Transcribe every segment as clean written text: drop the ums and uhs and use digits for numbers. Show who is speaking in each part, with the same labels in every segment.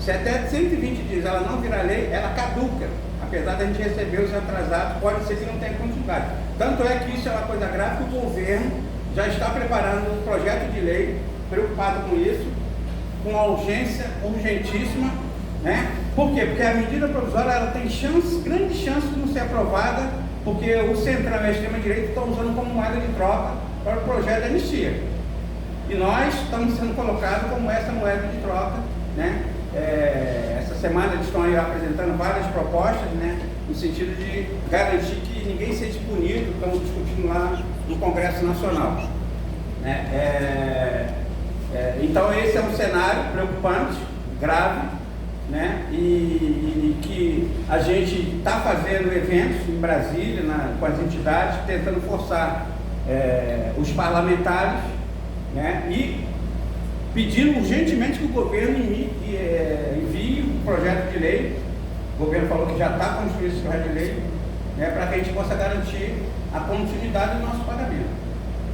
Speaker 1: Se até 120 dias ela não virar lei, ela caduca. Apesar de a gente receber os atrasados, pode ser que não tenha continuidade. Tanto é que isso é uma coisa grave que o governo já está preparando um projeto de lei, preocupado com isso, com uma urgência urgentíssima, né? Por quê? Porque a medida provisória ela tem grande chance de não ser aprovada, porque o Centrão e a extrema-direita estão usando como moeda de troca para o projeto de anistia. E nós estamos sendo colocados como essa moeda de troca, né? Essa semana eles estão aí apresentando várias propostas, né? No sentido de garantir que ninguém seja punido, estamos discutindo lá no Congresso Nacional. Né? Então esse é um cenário preocupante, grave, né? E que a gente está fazendo eventos em Brasília, com as entidades, tentando forçar os parlamentares, né? E pedindo urgentemente que o governo envie um projeto de lei. O governo falou que já está construindo esse projeto de lei, né? Para que a gente possa garantir a continuidade do nosso pagamento,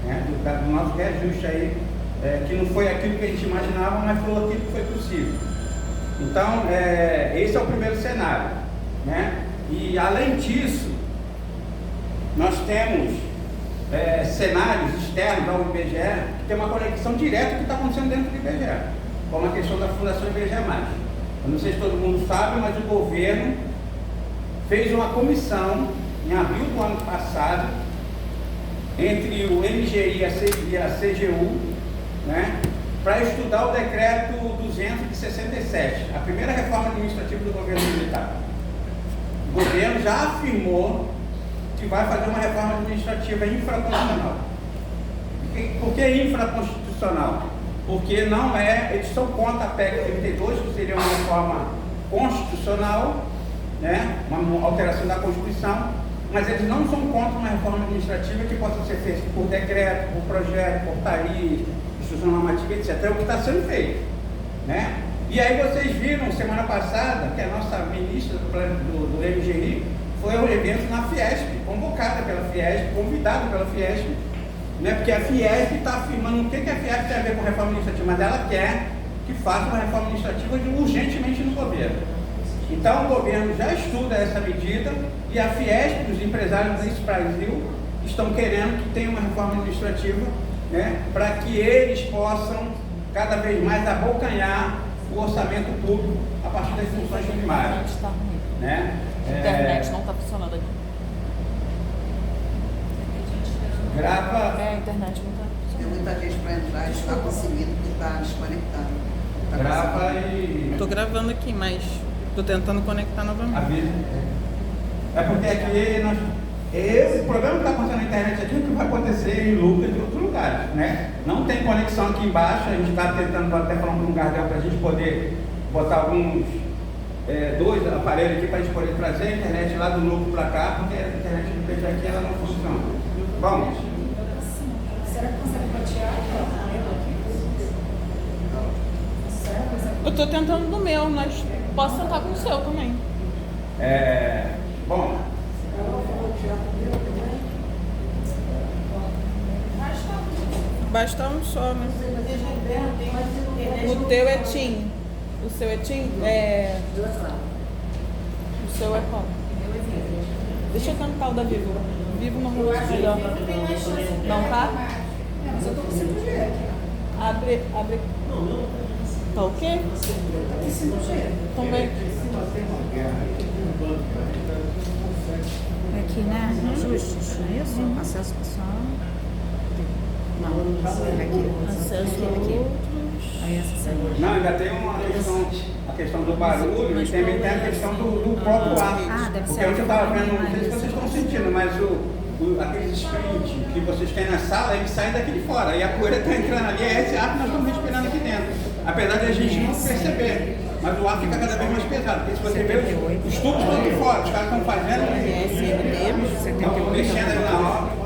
Speaker 1: né? Do nosso reajuste aí, que não foi aquilo que a gente imaginava, mas foi aquilo que foi possível. Então, esse é o primeiro cenário, né? E além disso, nós temos cenários externos ao IBGE que tem uma conexão direta com o que está acontecendo dentro do IBGE, como a questão da Fundação IBGE+. Eu não sei se todo mundo sabe, mas o governo fez uma comissão em abril do ano passado entre o MGI e a CGU, né, para estudar o decreto 200 de 67, a primeira reforma administrativa do governo militar. O governo já afirmou que vai fazer uma reforma administrativa infraconstitucional. Por que infraconstitucional? Porque não eles são contra a PEC 32, que seria uma reforma constitucional, né, uma alteração da Constituição, mas eles não são contra uma reforma administrativa que possa ser feita por decreto, por projeto, portaria, instrução normativa, etc. É o que está sendo feito, né? E aí vocês viram semana passada que a nossa ministra do MGI foi ao evento na Fiesp, convocada pela Fiesp, convidada pela Fiesp, né? Porque a Fiesp está afirmando o que a Fiesp tem a ver com reforma administrativa, mas ela quer que faça uma reforma administrativa urgentemente no governo. Então o governo já estuda essa medida e a Fiesp, os empresários desse Brasil, estão querendo que tenha uma reforma administrativa, né? Para que eles possam cada vez mais abocanhar o orçamento público a partir das funções primárias. Né?
Speaker 2: A internet não está funcionando aqui.
Speaker 1: Grava.
Speaker 2: A internet não está funcionando.
Speaker 3: Tem muita gente para entrar e está conseguindo, porque está desconectado.
Speaker 1: Grava e.
Speaker 2: Estou gravando aqui, mas estou tentando conectar novamente.
Speaker 1: Avisa. É porque aqui esse problema que está acontecendo na internet aqui é o que vai acontecer em Lucas e em outros lugares, né? Não tem conexão aqui embaixo, a gente está tentando até falar com um Gardel para a gente poder botar alguns dois aparelhos aqui para a gente poder trazer a internet lá do núcleo para cá, porque a internet do PG aqui ela não funciona. Vamos.
Speaker 4: Será que consegue batear
Speaker 2: Eu estou tentando do meu, mas posso tentar com o seu também.
Speaker 1: Bom.
Speaker 2: Basta um só, né? O teu é TIM. O seu é TIM? O seu é qual? Deixa eu tentar o da Vivo. Vivo normalmente melhor. Não tá?
Speaker 4: Mas eu tô com 5G aqui.
Speaker 2: Abre. Tá ok?
Speaker 4: Tá aqui 5G.
Speaker 2: Então vem.
Speaker 5: Aqui, né? Ajustes, não é isso? Acesso pessoal. Não, aqui.
Speaker 2: Acesso
Speaker 5: aqui. Aí essa segue.
Speaker 1: Não, ainda tem a questão do barulho e também tem a questão do próprio ar.
Speaker 5: Deve
Speaker 1: Porque
Speaker 5: ser.
Speaker 1: eu estava vendo, não sei se vocês estão sentindo, mas aqueles sprint que vocês têm na sala, eles saem daqui de fora. E a poeira está entrando ali, é esse ar que nós estamos respirando aqui dentro. Apesar de a gente não perceber. Mas o ar fica cada vez mais pesado. Porque se você ver, os tubos estão aqui fora, os caras estão fazendo. Estão mexendo ali na hora.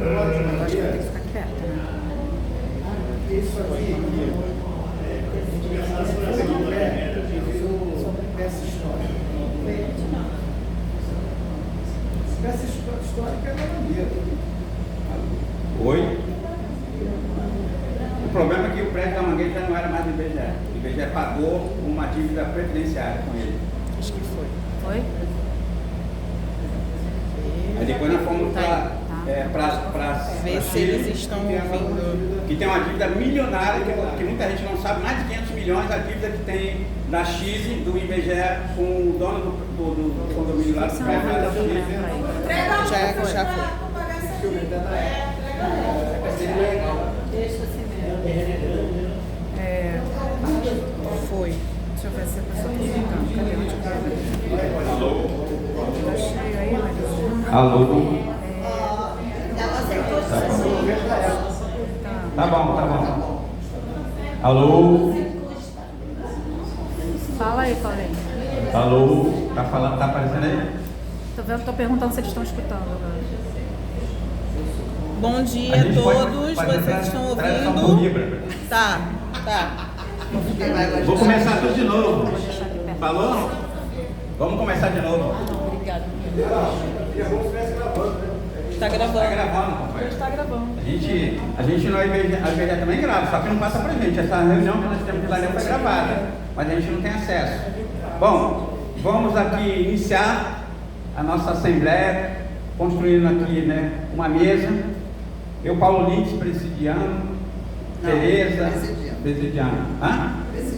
Speaker 5: Eu acho que tem que ficar quieto, né?
Speaker 6: Isso aqui, sobre peça histórica. Peça histórica é maneira.
Speaker 1: Oi? O problema é que o prédio da Mangueira já pagou uma dívida previdenciária com ele.
Speaker 2: Acho que foi.
Speaker 5: Foi?
Speaker 1: Aí depois nós fomos para
Speaker 2: Ver se eles estão ouvindo.
Speaker 1: que tem uma dívida milionária, que muita gente não sabe, mais de 500 milhões a dívida que tem da X do IBGE com o dono do condomínio lá do prédio da X.
Speaker 2: Já foi. Foi.
Speaker 5: Deixa eu ver se a pessoa está escutando. Cadê? Onde que tá cheio aí, mas...
Speaker 1: Alô?
Speaker 5: Tá.
Speaker 1: Tá bom. Alô?
Speaker 5: Fala aí, Paulinho.
Speaker 1: Alô? Tá falando, tá aparecendo aí?
Speaker 5: Tô perguntando se eles estão escutando agora.
Speaker 2: Bom dia
Speaker 1: A
Speaker 2: a
Speaker 1: gente pode
Speaker 2: todos,
Speaker 1: fazer
Speaker 2: vocês estão
Speaker 1: tradução por
Speaker 2: ouvindo?
Speaker 1: Libra.
Speaker 2: Tá.
Speaker 1: Vou começar tudo de novo. Falou? Vamos começar de novo.
Speaker 2: Obrigada.
Speaker 1: Tá
Speaker 2: Tá gravando.
Speaker 1: gravando, compadre.
Speaker 2: Está gravando.
Speaker 1: A gente no IBGE também grava, só que não passa pra gente. Essa reunião que nós temos de lá foi gravada, mas a gente não tem acesso. Bom, vamos aqui iniciar a nossa assembleia, construindo aqui, né, uma mesa. Eu, Paulo Lins, presidiando, Tereza, presidiando. Hã?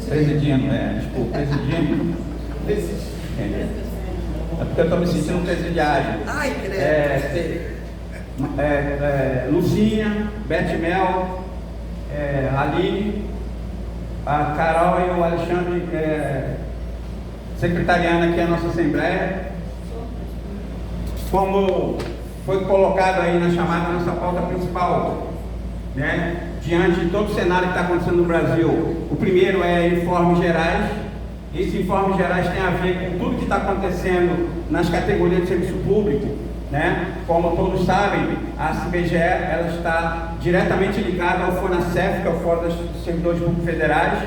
Speaker 1: Presidindo, desculpa, presidindo. É porque eu estou me sentindo presidiário.
Speaker 3: Ai, credo.
Speaker 1: Lucinha, Beth Mel, Aline, a Carol e o Alexandre secretariando aqui a nossa assembleia. Como foi colocado aí na chamada, nossa pauta principal, né, diante de todo o cenário que está acontecendo no Brasil, o primeiro é informes gerais. Esses informes gerais têm a ver com tudo que está acontecendo nas categorias de serviço público, né? Como todos sabem, a CBGE ela está diretamente ligada ao FONASEF, que é o Fórum dos Servidores Públicos Federais,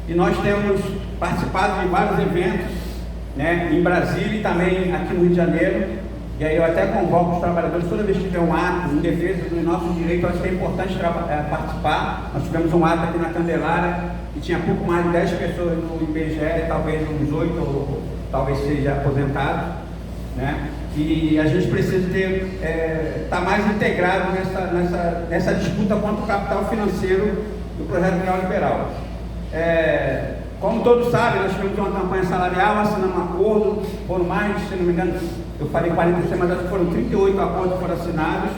Speaker 1: e nós temos participado de vários eventos, né, em Brasília e também aqui no Rio de Janeiro. E aí eu até convoco os trabalhadores, toda vez que tiver um ato em defesa dos nossos direitos, eu acho que é importante participar. Nós tivemos um ato aqui na Candelária, e tinha pouco mais de 10 pessoas no IBGE, talvez uns 8, ou talvez seja aposentado, né? E a gente precisa estar mais integrado nessa disputa contra o capital financeiro do projeto neoliberal. Como todos sabem, nós tivemos uma campanha salarial, assinamos um acordo, foram mais, se não me engano, eu falei 46, mas acho que foram 38 acordos que foram assinados,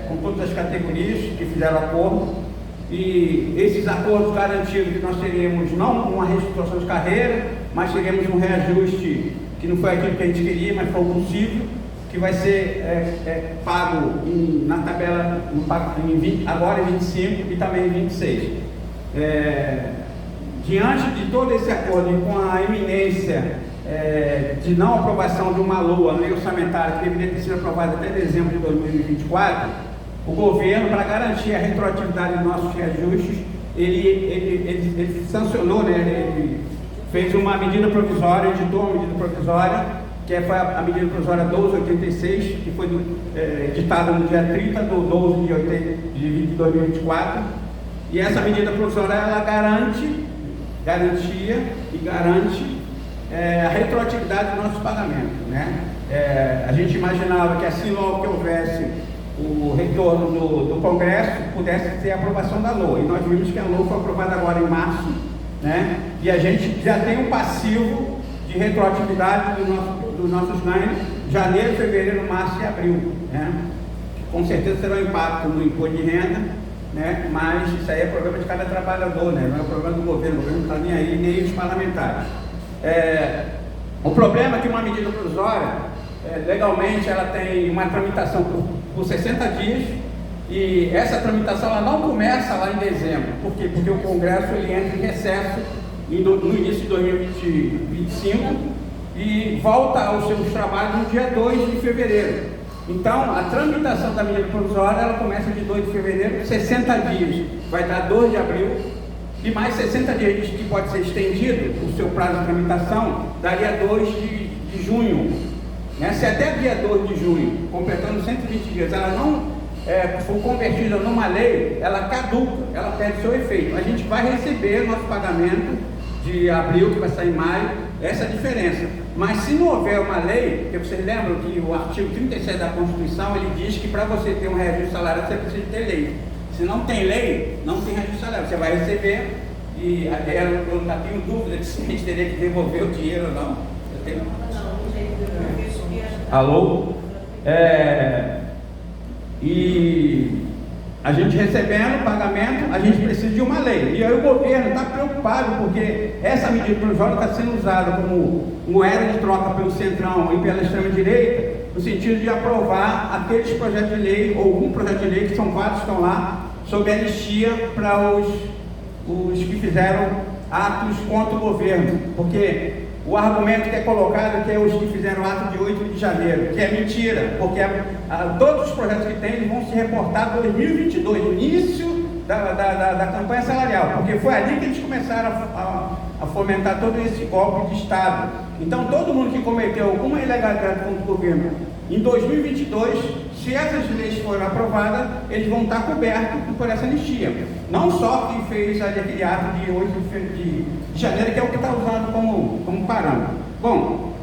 Speaker 1: com todas as categorias que fizeram acordo, e esses acordos garantiram que nós teríamos não uma reestruturação de carreira, mas teríamos um reajuste que não foi aquilo que a gente queria, mas foi o possível, que vai ser pago na tabela, agora em 25 e também em 26. Diante de todo esse acordo e com a iminência de não aprovação de uma LOA, lei orçamentária, que deveria ter sido aprovada até dezembro de 2024, o governo, para garantir a retroatividade dos nossos reajustes, ele sancionou, né, ele fez uma medida provisória, editou uma medida provisória, que foi a medida provisória 1286, que foi editada no dia 30 de 12 de 2024, e essa medida provisória ela garante a retroatividade do nosso pagamento, né? A gente imaginava que assim logo que houvesse o retorno do Congresso, pudesse ter a aprovação da LOA, e nós vimos que a LOA foi aprovada agora em março, né? E a gente já tem um passivo de retroatividade dos nossos ganhos, janeiro, fevereiro, março e abril, né? Com certeza terá um impacto no imposto de renda, né? Mas isso aí é problema de cada trabalhador, né? Não é problema do governo, o governo não está nem aí, nem os parlamentares. O problema é que uma medida provisória, legalmente, ela tem uma tramitação por 60 dias, e essa tramitação ela não começa lá em dezembro. Por quê? Porque o Congresso ele entra em recesso no início de 2025 e volta aos seus trabalhos no dia 2 de fevereiro. Então, a tramitação da medida provisória ela começa de 2 de fevereiro, 60 dias, vai dar 2 de abril, e mais 60 dias que pode ser estendido, o seu prazo de tramitação, daria 2 de junho. Né? Se até dia 2 de junho, completando 120 dias, ela não for convertida numa lei, ela caduca, ela perde seu efeito. A gente vai receber nosso pagamento de abril, que vai sair em maio, essa é a diferença. Mas se não houver uma lei, porque vocês lembram que o artigo 37 da Constituição, ele diz que para você ter um reajuste salarial, você precisa ter lei. Se não tem lei, não tem reajuste salarial. Você vai receber, e eu ainda tenho dúvida de se a gente teria que devolver o dinheiro ou não. Eu tenho... Alô? E a gente recebendo o pagamento, a gente precisa de uma lei. E aí o governo está preocupado porque essa medida provisória está sendo usada como moeda de troca pelo Centrão e pela extrema-direita, no sentido de aprovar aqueles projetos de lei, ou algum projeto de lei, que são vários que estão lá, sob anistia para os que fizeram atos contra o governo. Porque o argumento que é colocado é que é os que fizeram ato de 8 de janeiro, que é mentira, porque todos os projetos que tem eles vão se reportar em 2022, no início da campanha salarial, porque foi ali que eles começaram a fomentar todo esse golpe de Estado. Então, todo mundo que cometeu alguma ilegalidade contra o governo em 2022, se essas leis forem aprovadas, eles vão estar cobertos por essa anistia. Não só quem fez aquele ato de 8 de janeiro, que é o que está usado como parâmetro. Bom,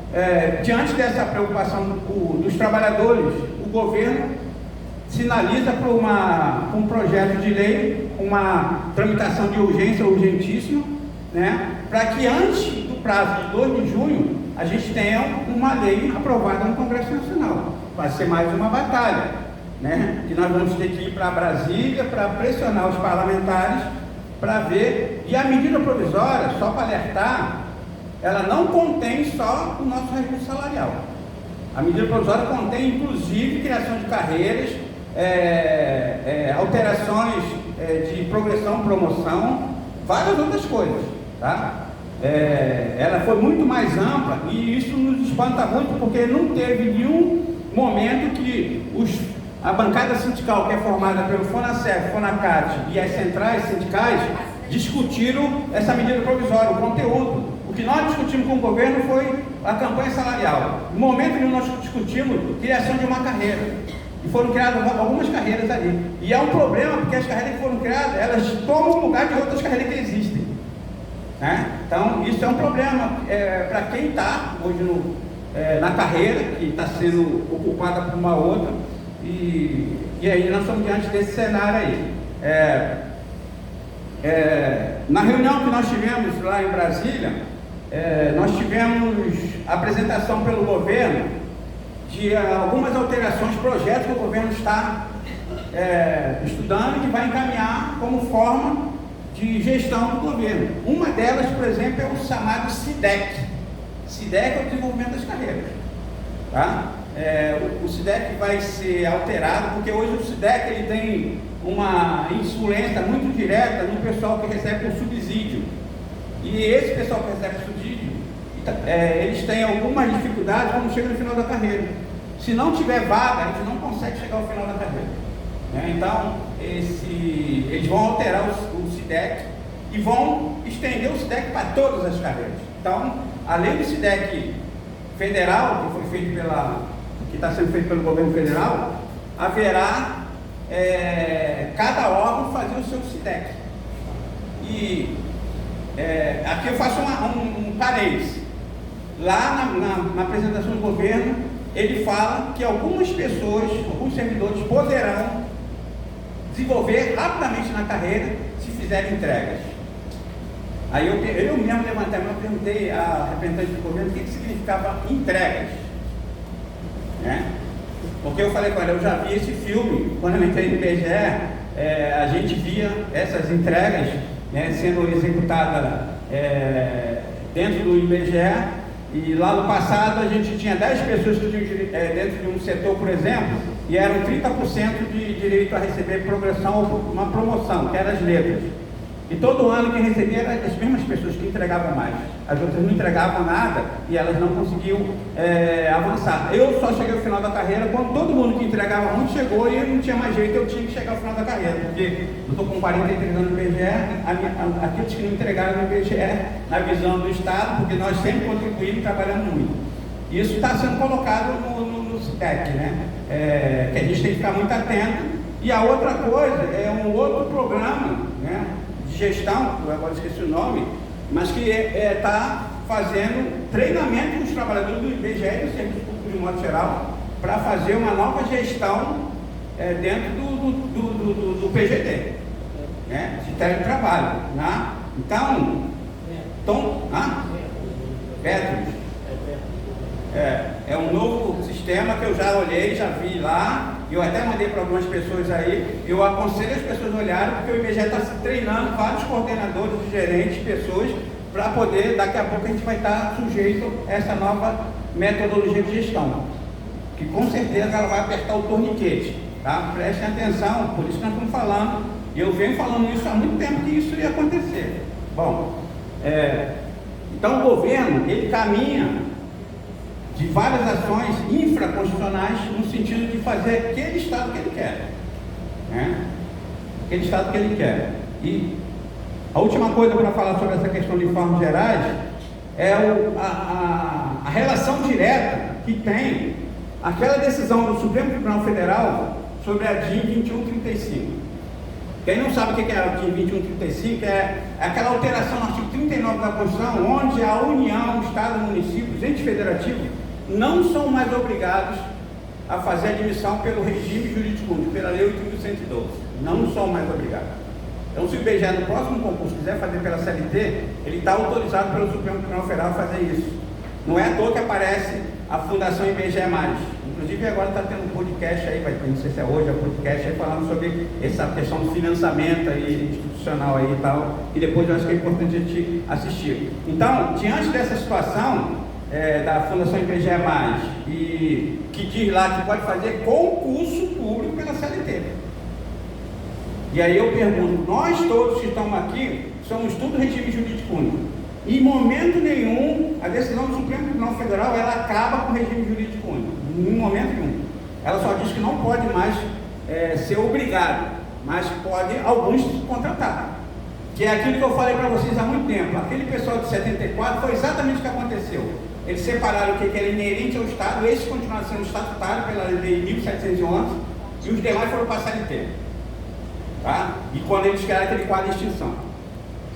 Speaker 1: diante dessa preocupação dos trabalhadores, o governo sinaliza para um projeto de lei, uma tramitação de urgência urgentíssima, né, para que antes do prazo de 2 de junho, a gente tenha uma lei aprovada no Congresso Nacional. Vai ser mais uma batalha, né, que nós vamos ter que ir para Brasília para pressionar os parlamentares para ver. E a medida provisória, só para alertar, ela não contém só o nosso reajuste salarial. A medida provisória contém, inclusive, criação de carreiras, alterações de progressão, promoção, várias outras coisas, tá? Ela foi muito mais ampla e isso nos espanta muito, porque não teve nenhum momento que a bancada sindical, que é formada pelo FONASEF, FONACAT e as centrais sindicais, discutiram essa medida provisória, o conteúdo. O que nós discutimos com o governo foi a campanha salarial. No momento que nós discutimos criação de uma carreira. E foram criadas algumas carreiras ali. E é um problema, porque as carreiras que foram criadas, elas tomam o lugar de outras carreiras que existem. Né? Então, isso é um problema para quem está hoje na carreira, que está sendo ocupada por uma outra. E aí nós estamos diante desse cenário aí. Na reunião que nós tivemos lá em Brasília, nós tivemos a apresentação pelo governo de algumas alterações, projetos que o governo está estudando e que vai encaminhar como forma de gestão do governo. Uma delas, por exemplo, é o chamado SIDEC. SIDEC é o desenvolvimento das carreiras. Tá? O SIDEC vai ser alterado, porque hoje o SIDEC ele tem uma influência muito direta no pessoal que recebe o subsídio. E esse pessoal que recebe o subsídio, eles têm algumas dificuldades quando chega no final da carreira. Se não tiver vaga, a gente não consegue chegar ao final da carreira. Então, eles vão alterar o SIDEC e vão estender o SIDEC para todas as carreiras. Então, além do SIDEC federal, que foi feito que está sendo feito pelo governo federal, haverá cada órgão fazer o seu SIDEC. E aqui eu faço um parênteses. Lá na apresentação do governo, ele fala que algumas pessoas, alguns servidores poderão desenvolver rapidamente na carreira se fizerem entregas. Aí eu mesmo levantei a mão e perguntei à representante do governo o que significava entregas. Né? Porque eu falei com ela, eu já vi esse filme, quando eu entrei no IBGE, a gente via essas entregas, né, sendo executadas dentro do IBGE, e lá no passado a gente tinha 10 pessoas que tinham dentro de um setor, por exemplo, e eram 30% de direito a receber progressão ou uma promoção, que eram as letras. E todo ano quem recebia eram as mesmas pessoas que entregavam mais. As outras não entregavam nada e elas não conseguiam avançar. Eu só cheguei ao final da carreira quando todo mundo que entregava muito chegou e eu não tinha mais jeito, eu tinha que chegar ao final da carreira. Porque eu estou com 43 anos no IBGE, aqueles que não entregaram no IBGE, na visão do Estado, porque nós sempre contribuímos e trabalhamos muito. Isso está sendo colocado no SIDEC, né? Que a gente tem que ficar muito atento E a outra coisa é um outro programa, né, de gestão, agora esqueci o nome, mas que está fazendo treinamento com os trabalhadores do IBGE e do Serviço Público de modo geral para fazer uma nova gestão dentro do PGD, né, de teletrabalho. Né? Então, Petros. É um novo sistema que eu já olhei, já vi lá, eu até mandei para algumas pessoas aí. Eu aconselho as pessoas a olharem, porque o IBGE está se treinando vários coordenadores, gerentes, pessoas, para poder, daqui a pouco a gente vai estar sujeito a essa nova metodologia de gestão, que com certeza ela vai apertar o torniquete, tá? Prestem atenção, por isso que nós estamos falando, e eu venho falando isso há muito tempo que isso ia acontecer. Bom, então o governo, ele caminha de várias ações infraconstitucionais no sentido de fazer aquele Estado que ele quer, né? Aquele Estado que ele quer. E a última coisa para falar sobre essa questão de formas gerais é a relação direta que tem aquela decisão do Supremo Tribunal Federal sobre a DIN 2135. Quem não sabe o que é a DIN 2135, é aquela alteração no artigo 39 da Constituição, onde a União, o Estado, o município, os entes federativos não são mais obrigados a fazer admissão pelo regime jurídico único, pela Lei 8.112. Não são mais obrigados. Então, se o IBGE no próximo concurso quiser fazer pela CLT, ele está autorizado pelo Supremo Tribunal Federal a fazer isso. Não é à toa que aparece a Fundação IBGE+. Inclusive, agora está tendo um podcast aí, não sei se é hoje, é um podcast aí falando sobre essa questão do financiamento aí, institucional aí e tal, e depois eu acho que é importante a gente assistir. Então, diante dessa situação da Fundação IBGE+, e que diz lá que pode fazer concurso público pela CLT. E aí eu pergunto, nós todos que estamos aqui somos tudo regime jurídico único. Em momento nenhum, a decisão do Supremo Tribunal Federal, ela acaba com o regime jurídico único. Em momento nenhum. Ela só diz que não pode mais ser obrigado, mas pode alguns contratar. Que é aquilo que eu falei para vocês há muito tempo. Aquele pessoal de 74 foi exatamente o que aconteceu. Eles separaram o que era inerente ao Estado, esse continuaram sendo estatutário pela Lei 1711, e os demais foram para a CLT. Tá? E quando eles criaram aquele quadro de extinção.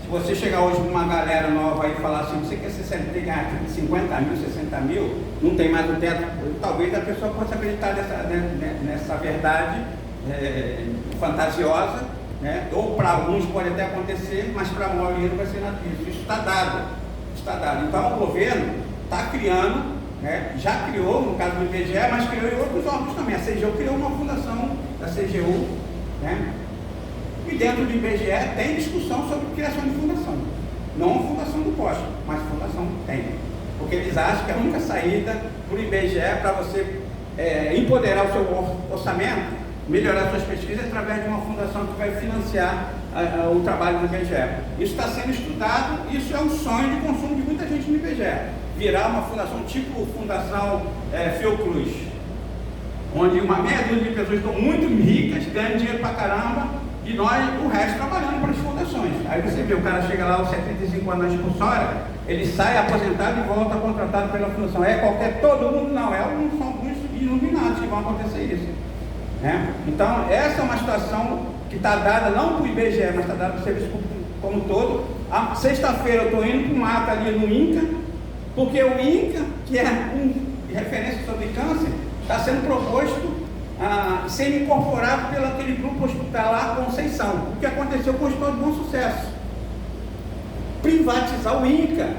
Speaker 1: Se você chegar hoje com uma galera nova e falar assim, você quer ser CLT ganhar 50 mil, 60 mil, não tem mais o teto, talvez a pessoa possa acreditar nessa verdade fantasiosa, né? Ou para alguns pode até acontecer, mas para a maioria não vai ser nada disso. Isso está dado. Está dado. Então o governo está criando, né? Já criou, no caso do IBGE, mas criou em outros órgãos também. A CGU criou uma fundação da CGU, né? E dentro do IBGE tem discussão sobre criação de fundação. Não a fundação do poste, mas fundação tem. Porque eles acham que a única saída para o IBGE é para você empoderar o seu orçamento, melhorar suas pesquisas através de uma fundação que vai financiar o trabalho do IBGE. Isso está sendo estudado, isso é um sonho de consumo de muita gente no IBGE. Virar uma fundação tipo Fundação Fiocruz, onde uma meia dúzia de pessoas estão muito ricas, ganham dinheiro pra caramba, e nós, o resto, trabalhando para as fundações. Aí você vê, o cara chega lá aos 75 anos de expulsória, ele sai aposentado e volta contratado pela fundação. Todo mundo não, são alguns iluminados que vão acontecer isso. Né? Então, essa é uma situação que está dada não para o IBGE, mas está dada para o serviço público como um todo. Sexta-feira eu estou indo para um ato ali no INCA, porque o INCA, que é de referência sobre câncer, está sendo proposto a ser incorporado pelo aquele grupo hospitalar Conceição. O que aconteceu com o Hospital de Bom Sucesso? Privatizar o INCA.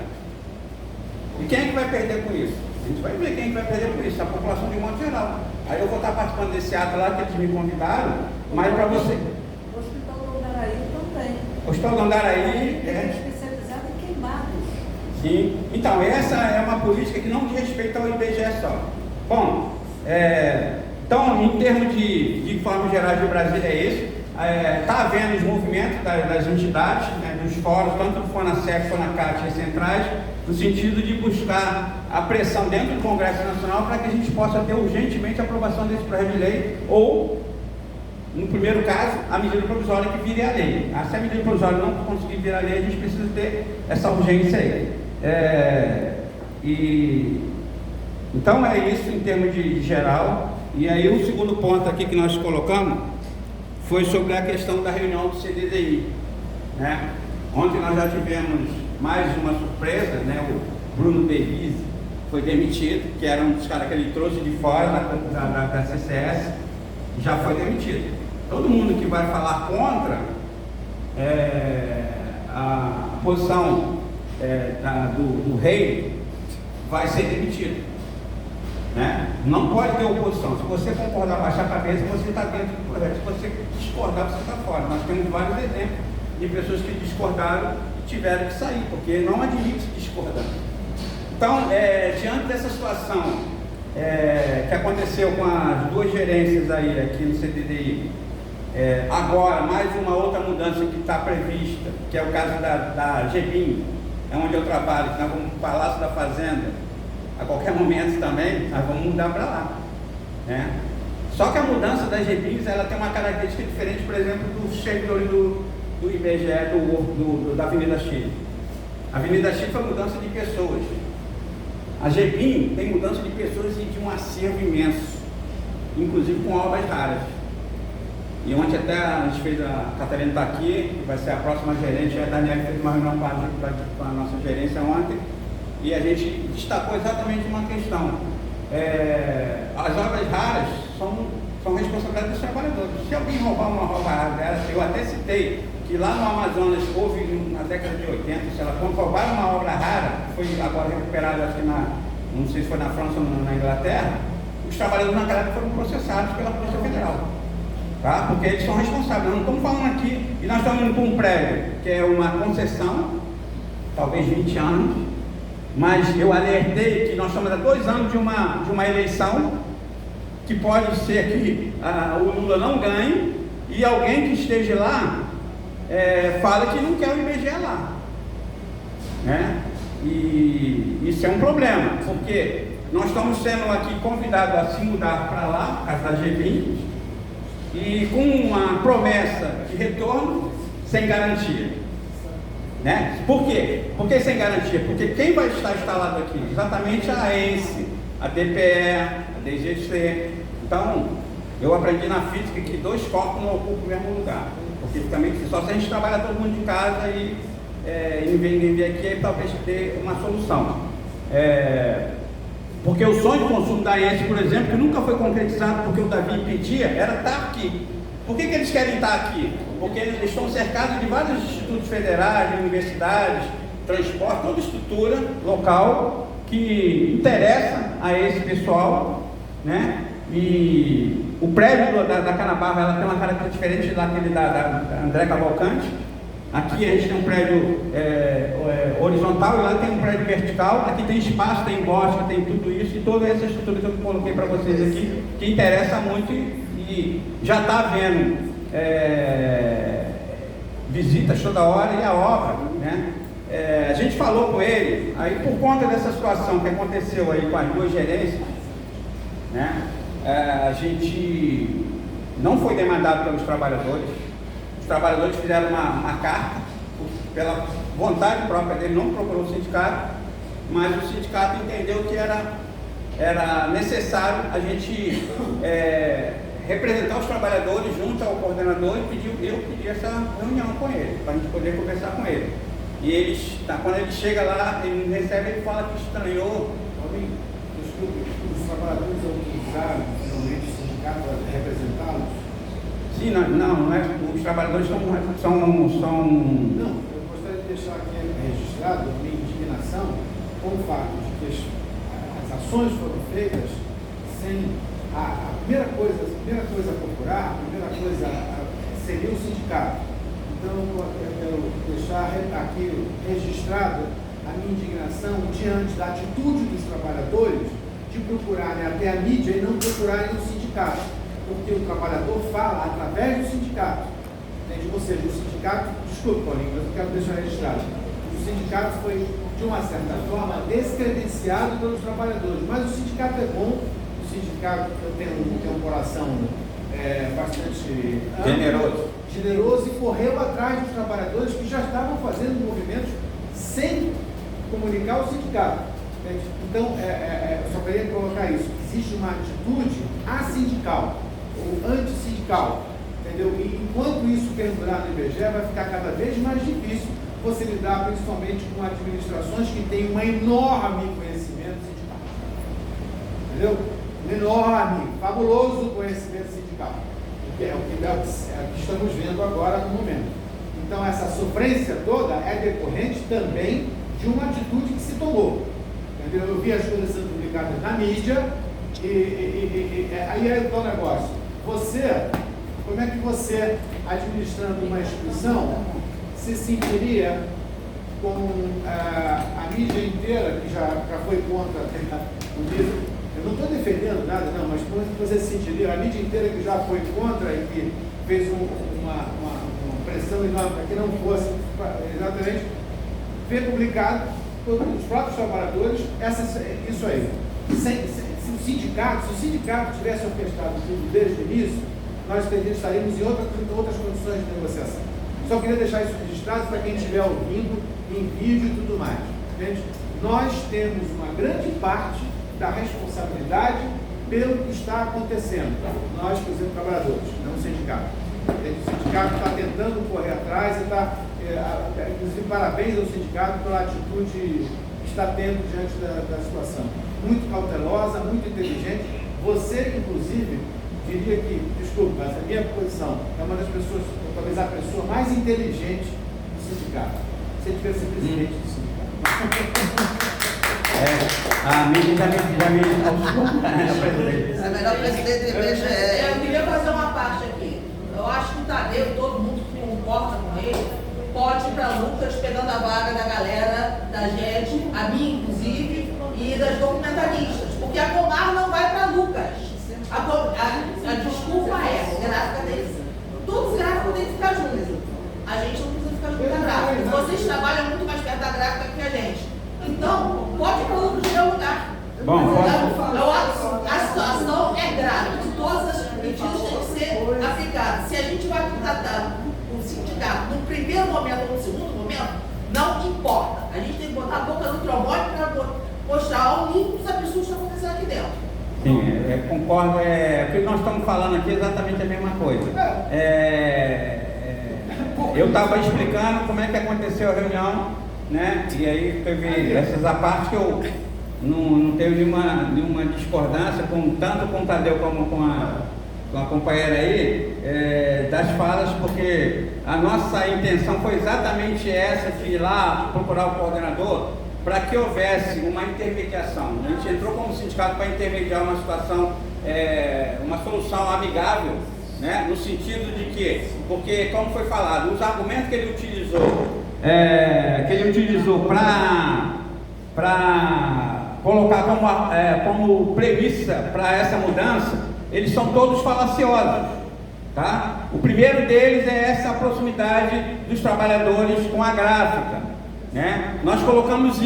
Speaker 1: E quem é que vai perder com isso? A gente vai ver quem é que vai perder com isso, a população de um modo geral. Aí eu vou estar participando desse ato lá que eles me convidaram, mas para você.
Speaker 7: O Hospital do Andaraí também.
Speaker 1: O Hospital do Andaraí
Speaker 7: especializado em queimados.
Speaker 1: Sim. Então, essa é uma política que não diz respeito ao IBGE só. Bom, então, em termos de forma geral de Brasília é esse. Está havendo os movimentos das entidades, né, dos fóruns, tanto do FONASEC, FONACAT e centrais, no sentido de buscar a pressão dentro do Congresso Nacional para que a gente possa ter urgentemente a aprovação desse projeto de lei, ou, no primeiro caso, a medida provisória que vire a lei. Se a medida provisória não conseguir virar a lei, a gente precisa ter essa urgência aí. Então é isso em termos de geral. E aí o segundo ponto aqui que nós colocamos foi sobre a questão da reunião do CDDI, né? Ontem nós já tivemos mais uma surpresa, né? O Bruno Bevise foi demitido, que era um dos caras que ele trouxe de fora da CCS, já foi demitido. Todo mundo que vai falar contra a posição do rei vai ser demitido, né? Não pode ter oposição. Se você concordar, baixar a cabeça, você está dentro do projeto. Se você discordar, você está fora. Nós temos vários exemplos de pessoas que discordaram e tiveram que sair, porque não admite discordar. Então, diante dessa situação que aconteceu com as duas gerências aí aqui no CDDI, agora mais uma outra mudança que está prevista, que é o caso da GBIM, onde eu trabalho, que nós vamos para o Palácio da Fazenda, a qualquer momento também, nós vamos mudar para lá, né? Só que a mudança das GBIMs, ela tem uma característica diferente, por exemplo, dos servidores do IBGE, da Avenida Chile. A Avenida Chile foi mudança de pessoas. A GBIM tem mudança de pessoas e de um acervo imenso, inclusive com obras raras. E ontem até a gente fez, a Catarina está aqui, que vai ser a próxima gerente, a Daniela fez uma reunião com a nossa gerência ontem, e a gente destacou exatamente uma questão. As obras raras são responsabilidade dos trabalhadores. Se alguém roubar uma obra rara, eu até citei que lá no Amazonas houve, na década de 80, sei lá, quando roubaram uma obra rara, foi agora recuperada, acho que não sei se foi na França ou na Inglaterra, os trabalhadores naquela época foram processados pela Polícia Federal. Tá? Porque eles são responsáveis. Nós não estamos falando aqui, e nós estamos indo para um prédio que é uma concessão, talvez 20 anos, mas eu alertei que nós estamos há 2 anos de uma eleição, que pode ser que o Lula não ganhe, e alguém que esteja lá fala que não quer o IBGE lá, né? E isso é um problema, porque nós estamos sendo aqui convidados a se mudar para lá, por causa da GBIM, e com uma promessa de retorno sem garantia, né? Por quê? Por que sem garantia? Porque quem vai estar instalado aqui? Exatamente a AENSE, a DPE, a DGC. Então, eu aprendi na física que 2 corpos não ocupam o mesmo lugar, porque fica meio difícil. Só se a gente trabalha todo mundo de casa e ninguém vir aqui, aí talvez ter uma solução. Porque o sonho de consumo da AENSE, por exemplo, que nunca foi concretizado porque o Davi impedia, era estar aqui. Por que eles querem estar aqui? Porque eles estão cercados de vários institutos federais, de universidades, transporte, toda estrutura local que interessa a esse pessoal, né? E o prédio da Canabarro, ela tem uma característica diferente daquele da André Cavalcante. Aqui a gente tem um prédio horizontal e lá tem um prédio vertical. Aqui tem espaço, tem bosque, tem tudo isso e toda essa estrutura que eu coloquei para vocês aqui, que interessa muito e já está havendo visitas toda hora e a obra, né? A gente falou com ele, aí por conta dessa situação que aconteceu aí com as duas gerências, né? A gente não foi demandado pelos trabalhadores. Os trabalhadores fizeram uma carta, pela vontade própria dele, não procurou o sindicato, mas o sindicato entendeu que era necessário a gente representar os trabalhadores junto ao coordenador e eu pedi essa reunião com ele, para a gente poder conversar com ele. E quando ele chega lá, ele recebe, ele fala que estranhou.
Speaker 6: Os trabalhadores utilizaram finalmente o sindicato para representá-los?
Speaker 1: Sim, não é. Os trabalhadores são.
Speaker 6: Não, eu gostaria de deixar aqui registrado a minha indignação com o fato de que as ações foram feitas sem a primeira coisa a procurar, a primeira coisa seria o sindicato. Então eu quero deixar aqui registrada a minha indignação diante da atitude dos trabalhadores de procurarem até a mídia e não procurarem o sindicato, porque o trabalhador fala através do sindicato, entende? Ou seja, o sindicato, desculpe Paulinho, mas eu quero deixar registrado, o sindicato foi de uma certa forma descredenciado pelos trabalhadores, mas o sindicato é bom, o sindicato tem um coração bastante generoso e correu atrás dos trabalhadores que já estavam fazendo movimentos sem comunicar o sindicato. Então, eu só queria colocar isso. Existe uma atitude assindical ou antissindical entendeu? E enquanto isso perdurar no IBGE, vai ficar cada vez mais difícil você lidar principalmente com administrações que têm um enorme conhecimento sindical. Entendeu? Um enorme, fabuloso conhecimento sindical. Que é o que estamos vendo agora no momento. Então, essa sofrência toda é decorrente também de uma atitude que se tomou. Entendeu? Eu vi as coisas sendo publicadas na mídia aí é o negócio. Como é que você, administrando uma instituição, se sentiria com a mídia inteira, que já foi contra o livro? Eu não estou defendendo nada, não, mas como é que você se sentiria? A mídia inteira que já foi contra e que fez uma pressão enorme para que não fosse exatamente ver publicado pelos próprios trabalhadores isso aí. Se o sindicato tivesse orquestrado tudo desde o início, nós estaríamos em outras condições de negociação. Só queria deixar isso registrado para quem estiver ouvindo em vídeo e tudo mais. Entende? Nós temos uma grande parte da responsabilidade pelo que está acontecendo. Nós, por exemplo, trabalhadores, não o sindicato. O sindicato está tentando correr atrás e está, inclusive, parabéns ao sindicato pela atitude que está tendo diante da situação. Muito cautelosa, muito inteligente. Você, inclusive, diria que, desculpa, mas a minha posição é uma das pessoas, talvez a pessoa mais inteligente do sindicato. Se ele tivesse presidente do sindicato.
Speaker 1: A mídia já me
Speaker 3: É melhor presidente do IBGE.
Speaker 7: Eu queria fazer uma parte aqui. Eu acho que o Tadeu, todo mundo que concorda com ele, pode ir para Lucas pegando a vaga da galera da gente, a mim inclusive, e das documentalistas. Porque a Comar não vai para Lucas. A desculpa é gráfica deles. Todos os gráficos têm que ficar juntos. A gente não precisa ficar junto da gráfica. Vocês trabalham muito mais perto da gráfica que a gente. Então, pode ir para o Lucas de lugar.
Speaker 1: Bom,
Speaker 7: a situação é grave. Todas as medidas têm que ser aplicadas. Se a gente vai tratar o sindicato no primeiro momento ou no segundo momento, não importa. A gente tem que botar a boca no trombone para mostrar o nível dos absurdos que estão acontecendo aqui dentro.
Speaker 1: Sim, concordo. O que nós estamos falando aqui é exatamente a mesma coisa. Eu estava explicando como é que aconteceu a reunião, né? E aí teve essas partes que eu não tenho nenhuma discordância, tanto com o Tadeu como com a companheira aí, das falas, porque a nossa intenção foi exatamente essa, de ir lá procurar o coordenador, para que houvesse uma intermediação. A gente entrou como sindicato para intermediar uma situação, uma solução amigável, né? No sentido de que, porque como foi falado, os argumentos que ele utilizou para colocar como premissa para essa mudança, eles são todos falaciosos, tá? O primeiro deles é essa proximidade dos trabalhadores com a gráfica, né? Nós colocamos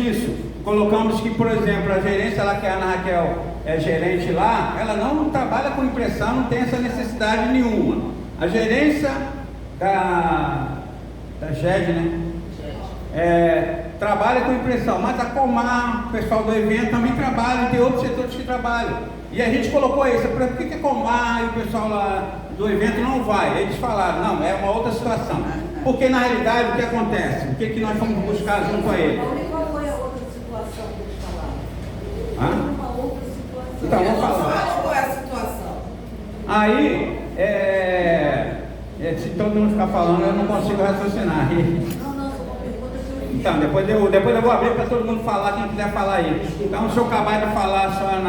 Speaker 1: que, por exemplo, a gerência lá, que a Ana Raquel é gerente lá, ela não trabalha com impressão, não tem essa necessidade nenhuma. A gerência da GED, né? Trabalha com impressão, mas a Comar, o pessoal do evento também trabalha, tem outros setores que trabalham. E a gente colocou isso, por que a Comar e o pessoal lá do evento não vai? Eles falaram, não, é uma outra situação. Porque na realidade o que acontece? O que nós fomos buscar junto a eles?
Speaker 7: Qual foi a outra situação que eles falaram? Uma outra situação.
Speaker 1: Então, vamos falar.
Speaker 3: Qual é a situação?
Speaker 1: Aí, se todo mundo ficar falando, eu não consigo raciocinar. Então, depois eu vou abrir para todo mundo falar, quem quiser falar aí. Então, se eu acabar de falar só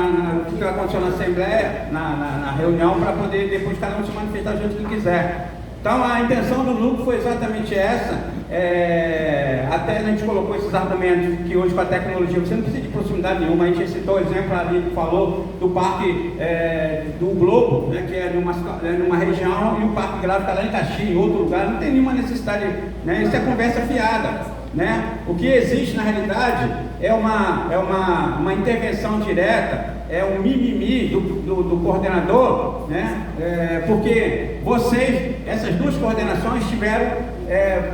Speaker 1: o que aconteceu na Assembleia, na reunião, para poder depois cada um se manifestar junto quem quiser. Então, a intenção do núcleo foi exatamente essa. Até a gente colocou esses argumentos que hoje com a tecnologia você não precisa de proximidade nenhuma. A gente citou o exemplo ali que falou do Parque do Globo, né, que é numa região, e o Parque Gráfico lá em Caxias, em outro lugar, não tem nenhuma necessidade, né? Isso é conversa fiada. Né? O que existe na realidade é uma intervenção direta, é um mimimi do coordenador, né? Porque essas duas coordenações tiveram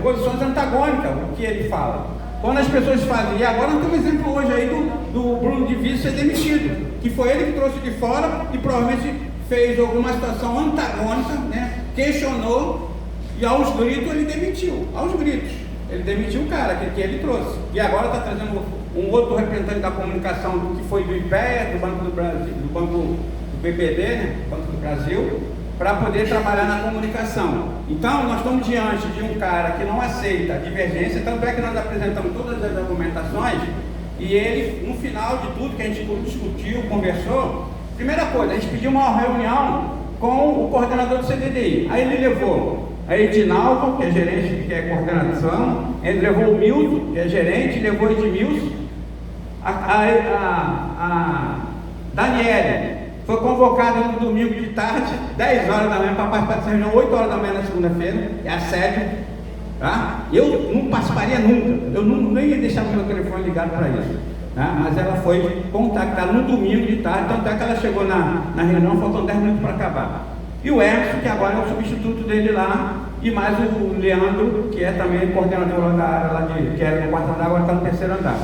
Speaker 1: posições antagônicas, o que ele fala. Quando as pessoas fazem, e agora nós temos um exemplo hoje aí do Bruno de Vitor ser demitido, que foi ele que trouxe de fora e provavelmente fez alguma situação antagônica, né? questionou e aos gritos ele demitiu. Aos gritos. Ele demitiu o cara que ele trouxe. E agora está trazendo um outro representante da comunicação que foi do IPEA, do Banco do Brasil, do Banco do BBD, né? Banco do Brasil, para poder trabalhar na comunicação. Então, nós estamos diante de um cara que não aceita a divergência, tanto é que nós apresentamos todas as argumentações, e ele, no final de tudo que a gente discutiu, conversou, primeira coisa, a gente pediu uma reunião com o coordenador do CDDI. Aí ele levou a Edinaldo, que é gerente, que é coordenação, ele levou o Milton, que é gerente, levou o Edmilson, a Daniele foi convocada no domingo de tarde, 10 horas da manhã, para participar dessa reunião, 8 horas da manhã na segunda-feira, é assédio, tá? Eu não participaria nunca, eu nem ia deixar o meu telefone ligado para isso, tá? Mas ela foi contactada no domingo de tarde, tanto é que ela chegou na reunião, faltam 10 minutos para acabar. E o Emerson, que agora é o substituto dele lá, e mais o Leandro, que é também coordenador da área lá que era no quarto andar, agora está no terceiro andar.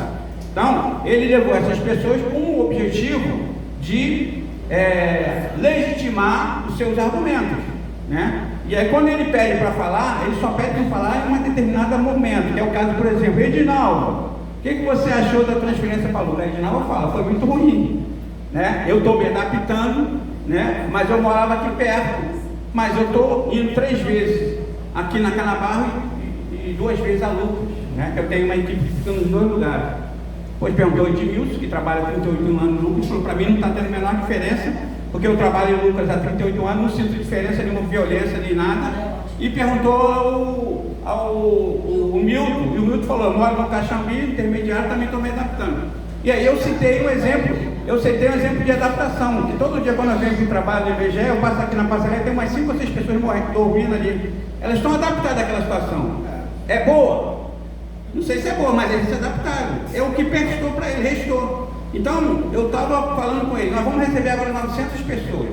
Speaker 1: Então, ele levou essas pessoas com o objetivo de legitimar os seus argumentos, né? E aí quando ele pede para falar, ele só pede para falar em um determinado momento, que é o caso, por exemplo, Edinaldo, o que você achou da transferência para Lula? Edinaldo fala, foi muito ruim, né? Eu estou me adaptando, né? Mas eu morava aqui perto, mas eu estou indo 3 vezes aqui na Canabarro e 2 vezes a Lucas, né? Que eu tenho uma equipe que fica nos 2 lugares. Depois perguntou o Edmilson, que trabalha há 38 anos no Lucas, falou, para mim não está tendo a menor diferença, porque eu trabalho em Lucas há 38 anos, não sinto diferença, nenhuma violência, nem nada. E perguntou ao Milton, e o Milton falou, eu moro no Caxambi, intermediário, também estou me adaptando. E aí eu citei um exemplo de adaptação, que todo dia quando eu venho para o trabalho no IBGE, eu passo aqui na passarela, tem umas 5 ou 6 pessoas dormindo ali. Elas estão adaptadas àquela situação. É boa? Não sei se é boa, mas eles se adaptaram. É o que prestou para ele, restou. Então, eu estava falando com ele, nós vamos receber agora 900 pessoas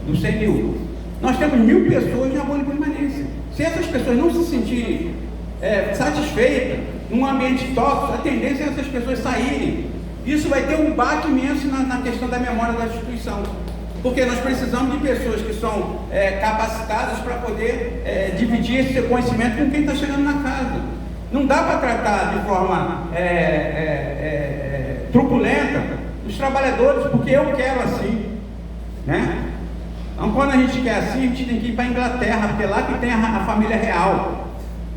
Speaker 1: do CNU. Nós temos 1000 pessoas na boa permanência. Se essas pessoas não se sentirem satisfeitas, num ambiente tóxico, a tendência é essas pessoas saírem. Isso vai ter um baque imenso na questão da memória da instituição. Porque nós precisamos de pessoas que são capacitadas para poder dividir esse seu conhecimento com quem está chegando na casa. Não dá para tratar de forma truculenta os trabalhadores, porque eu quero assim, né? Então, quando a gente quer assim, a gente tem que ir para a Inglaterra, porque lá que tem a família real,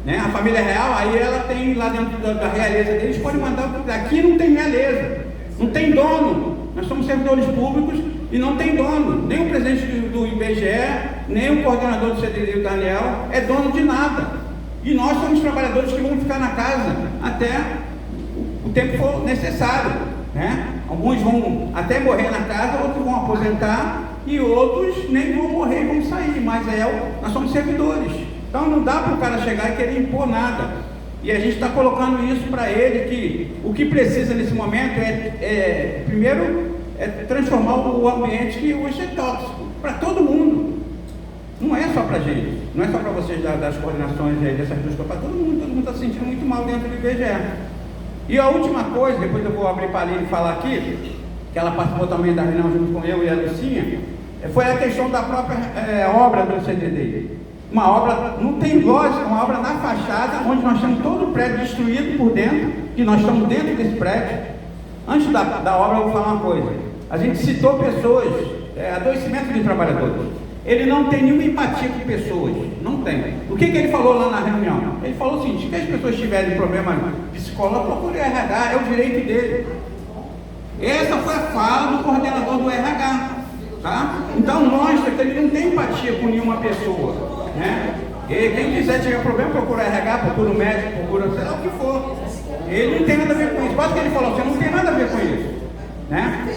Speaker 1: né? A família real, aí ela tem lá dentro da realeza deles, pode mandar, aqui não tem realeza, não tem dono, nós somos servidores públicos e não tem dono, nem o presidente do IBGE, nem o coordenador do CDD, o Daniel, é dono de nada. E nós somos trabalhadores que vão ficar na casa até o tempo for necessário, né? Alguns vão até morrer na casa, outros vão aposentar e outros nem vão morrer e vão sair, mas nós somos servidores. Então não dá para o cara chegar e querer impor nada. E a gente está colocando isso para ele, que o que precisa nesse momento primeiro, transformar o ambiente que hoje é tóxico, para todo mundo. Não é só para a gente, não é só para vocês das coordenações dessas duas coisas, para todo mundo está se sentindo muito mal dentro do IBGE. E a última coisa, depois eu vou abrir para a Aline falar aqui, que ela participou também da reunião junto com eu e a Lucinha, foi a questão da própria obra do CDD. Uma obra, não tem lógica, uma obra na fachada, onde nós temos todo o prédio destruído por dentro, que nós estamos dentro desse prédio. Antes da obra eu vou falar uma coisa, a gente citou pessoas, adoecimento de trabalhadores. Ele não tem nenhuma empatia com pessoas, não tem. O que ele falou lá na reunião? Ele falou o seguinte, que as pessoas tiverem problema psicológico, procure o RH, é o direito dele. Essa foi a fala do coordenador do RH, tá? Então mostra que ele não tem empatia com nenhuma pessoa, né? E quem quiser tiver problema, procura o RH, procura o médico, procura sei lá o que for. Ele não tem nada a ver com isso. Quase que ele falou, você não tem nada a ver com isso, né?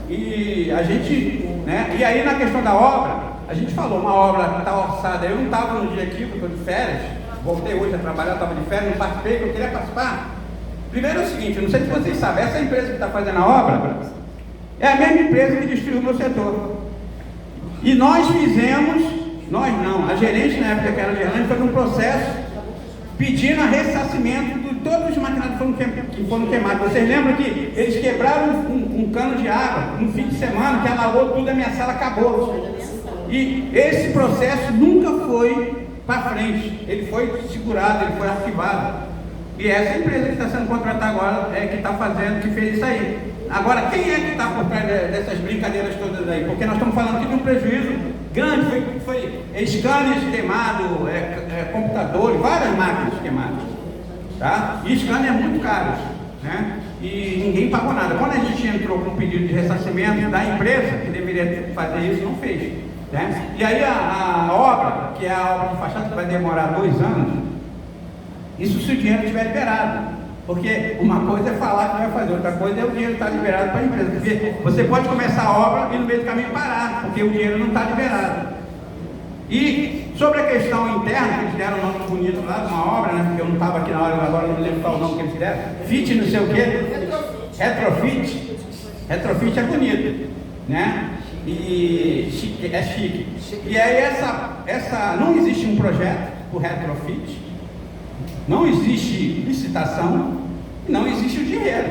Speaker 1: E a gente, né? E aí na questão da obra, a gente falou, uma obra que está orçada, eu não estava no dia aqui, porque eu estou de férias, voltei hoje a trabalhar, estava de férias, não participei, porque eu queria participar. Primeiro é o seguinte, eu não sei se vocês sabem, essa empresa que está fazendo a obra é a mesma empresa que destruiu o meu setor. E nós fizemos, nós não, a gerente na época que era gerente, fez um processo pedindo a ressarcimento de todos os maquinários que foram queimados. Vocês lembram que eles quebraram um cano de água no fim de semana, que alagou tudo, a minha sala acabou. E esse processo nunca foi para frente, ele foi segurado, ele foi arquivado. E essa empresa que está sendo contratada agora é que está fazendo, que fez isso aí. Agora, quem é que está por trás dessas brincadeiras todas aí? Porque nós estamos falando aqui de um prejuízo grande, foi scanners queimados, computadores, várias máquinas queimadas, tá? E scanner é muito caro, né? E ninguém pagou nada. Quando a gente entrou com um pedido de ressarcimento da empresa, que deveria fazer isso, não fez, né? E aí a obra, que é a obra de fachada, que vai demorar 2 anos, isso se o dinheiro estiver liberado. Porque uma coisa é falar que vai fazer, outra coisa é o dinheiro estar liberado para a empresa. Porque você pode começar a obra e no meio do caminho parar, porque o dinheiro não está liberado. E sobre a questão interna, que eles deram um nome bonito lá de uma obra, né? Porque eu não estava aqui na hora, agora não lembro qual o nome que eles deram. Fit não sei o quê. Retrofit. Retrofit é bonito, né? E chique, é chique. E aí não existe um projeto por retrofit, não existe licitação, não existe o dinheiro.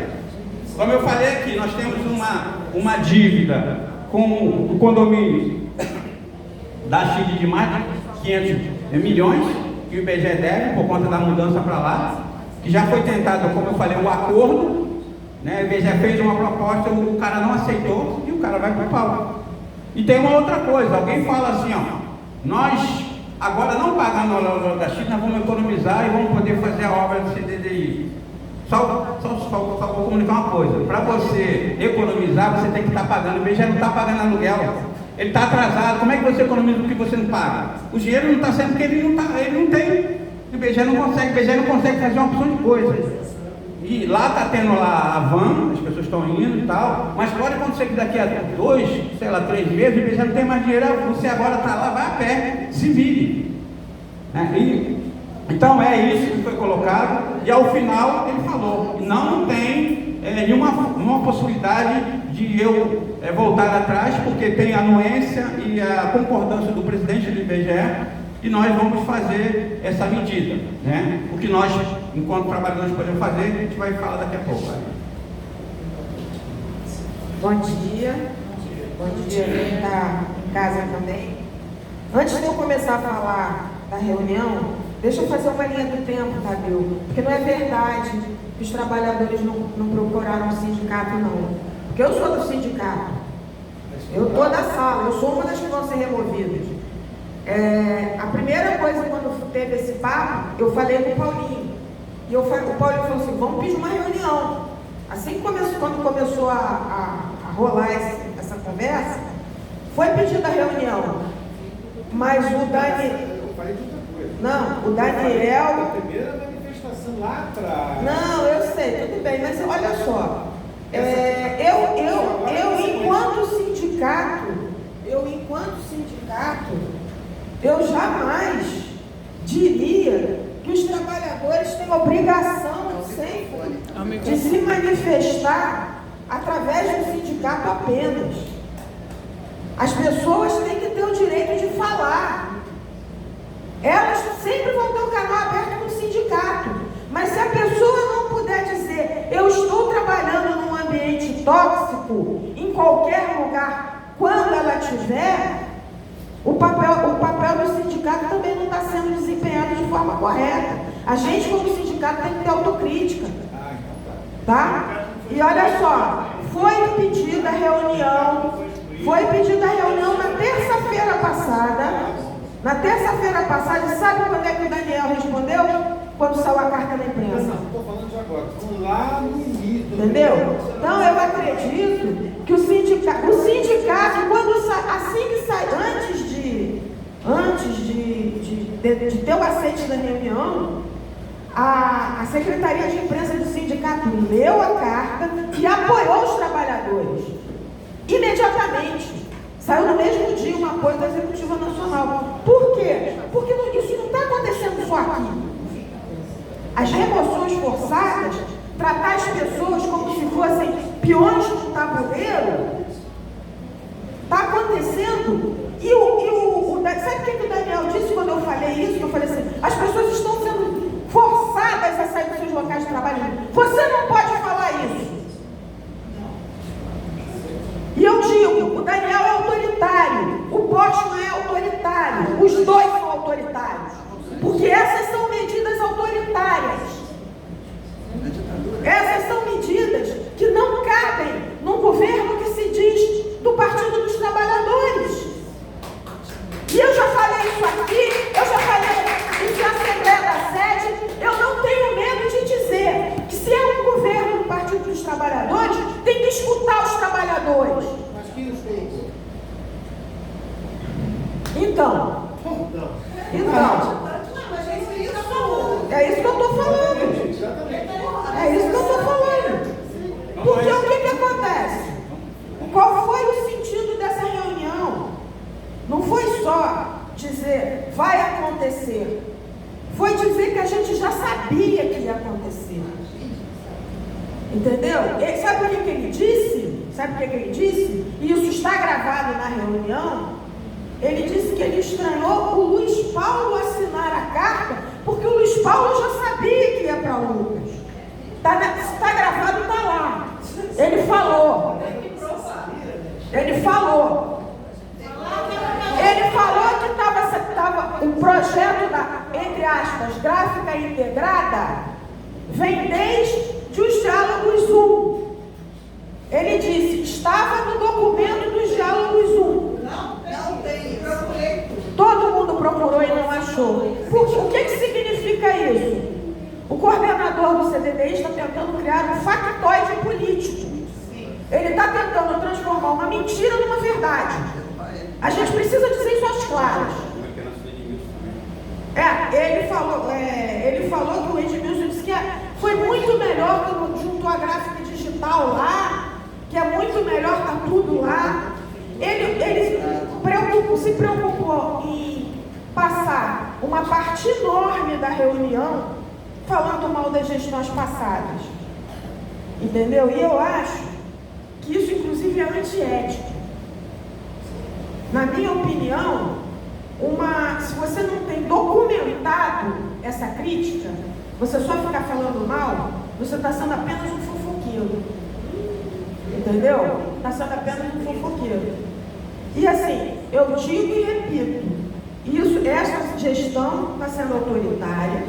Speaker 1: Como eu falei aqui, nós temos uma dívida com o condomínio da CHID de mais de 500 milhões, que o IBGE deve por conta da mudança para lá, que já foi tentado, como eu falei, um acordo, né? O IBGE fez uma proposta, o cara não aceitou e o cara vai para o pau. E tem uma outra coisa, alguém fala assim, ó, nós agora não pagando a obra da CHID, nós vamos economizar e vamos poder fazer a obra do CDDI. Só vou comunicar uma coisa, para você economizar, você tem que estar pagando, o IBGE não está pagando aluguel, ele está atrasado, como é que você economiza o que você não paga? O dinheiro não está sendo porque ele não tem, o IBGE não consegue fazer uma opção de coisas. E lá está tendo lá a van, as pessoas estão indo e tal, mas pode acontecer que daqui a 2, 3 meses, o IBGE não tem mais dinheiro, você agora está lá, vai a pé, se vire. Então é isso que foi colocado, e ao final ele falou, não tem nenhuma possibilidade de eu voltar atrás, porque tem a anuência e a concordância do presidente do IBGE, e nós vamos fazer essa medida, né? O que nós, enquanto trabalhadores, podemos fazer, a gente vai falar daqui a pouco.
Speaker 8: Bom dia. Bom dia quem está em casa também. Antes de eu começar a falar da reunião, deixa eu fazer uma linha do tempo, Tadeu, porque não é verdade que os trabalhadores não procuraram o sindicato, não. Porque eu sou do sindicato, eu estou da sala, eu sou uma das que vão ser removidas. A primeira coisa, quando teve esse papo, eu falei com o Paulinho. E o Paulinho falou assim, vamos pedir uma reunião. Assim quando começou a rolar essa conversa, foi pedida a reunião. Mas o Daniel...
Speaker 6: Eu falei de outra coisa.
Speaker 8: Não, o Daniel...
Speaker 6: A primeira manifestação lá atrás.
Speaker 8: Não, eu sei, tudo bem, mas olha só. Eu enquanto sindicato, eu jamais diria que os trabalhadores têm obrigação sempre de se manifestar através do sindicato apenas. As pessoas têm que ter o direito de falar. Elas sempre vão ter o canal aberto no sindicato. Mas se a pessoa não puder dizer, eu estou trabalhando num ambiente tóxico, em qualquer lugar, quando ela tiver, o papel do sindicato também não está sendo desempenhado de forma correta. A gente, como sindicato, tem que ter autocrítica. Tá? E olha só, foi pedida a reunião na terça-feira passada. Na terça-feira passada, e sabe quando é que o Daniel respondeu? Quando saiu a carta na imprensa.
Speaker 6: Não, estou falando de agora, estou lá no início.
Speaker 8: Entendeu? Então eu acredito que o sindicato quando assim que sai, antes de ter o aceite da reunião, a Secretaria de Imprensa do sindicato leu a carta e apoiou os trabalhadores. Imediatamente. Saiu no mesmo dia um apoio da Executiva Nacional. Por quê? Porque isso não está acontecendo só aqui. As remoções forçadas, tratar as pessoas como se fossem peões no tabuleiro, está acontecendo. Sabe o que o Daniel disse quando eu falei isso? Eu falei assim, as pessoas estão sendo forçadas a sair dos seus locais de trabalho. Você não pode falar isso. E eu digo, o Daniel é autoritário, o Bosch não é Entendeu? Sabe por que ele disse? Sabe por que ele disse? E isso está gravado na reunião. Ele disse que ele estranhou o Luiz Paulo assinar a carta, porque o Luiz Paulo já sabia que ia para Lucas. Está gravado, está lá. Ele falou. Ele falou que estava o projeto da, entre aspas, gráfica integrada, vem desde os diálogos 1. Ele disse, estava no documento dos diálogos 1.
Speaker 3: Não tem, procurei.
Speaker 8: Todo mundo procurou e não achou. O que significa isso? O coordenador do CDDI está tentando criar um factoide político. Ele está tentando transformar uma mentira numa verdade. A gente precisa dizer isso às claras. Ele falou que o Edmilson disse que foi muito melhor que junto à gráfica digital lá, que é muito melhor, está tudo lá. Ele se preocupou em passar uma parte enorme da reunião falando mal das gestões passadas. Entendeu? E eu acho que isso, inclusive, é antiético. Na minha opinião, se você não tem documentado essa crítica, você só ficar falando mal, você está sendo apenas um fofoqueiro. Entendeu? Está sendo apenas um fofoqueiro. E assim, eu digo e repito, essa gestão está sendo autoritária.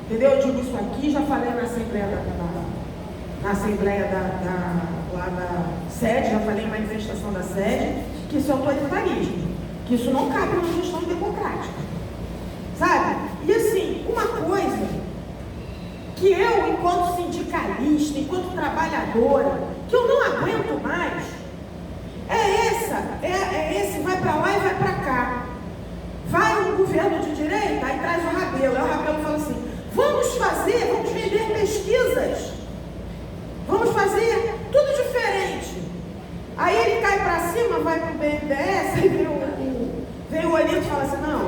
Speaker 8: Entendeu? Eu digo isso aqui, já falei na Assembleia lá da sede, já falei em manifestação da sede, que isso é autoritarismo, que isso não cabe numa gestão democrática, sabe? E assim, uma coisa que eu, enquanto sindicalista, enquanto trabalhadora, que eu não aguento mais, é esse vai para lá e vai para cá. Vai um governo de direita, aí traz o Rabelo, aí o Rabelo fala assim, vamos vender pesquisas, vamos fazer tudo diferente. Aí ele cai para cima, vai para o BNDES, aí vem o Olito e fala assim, não,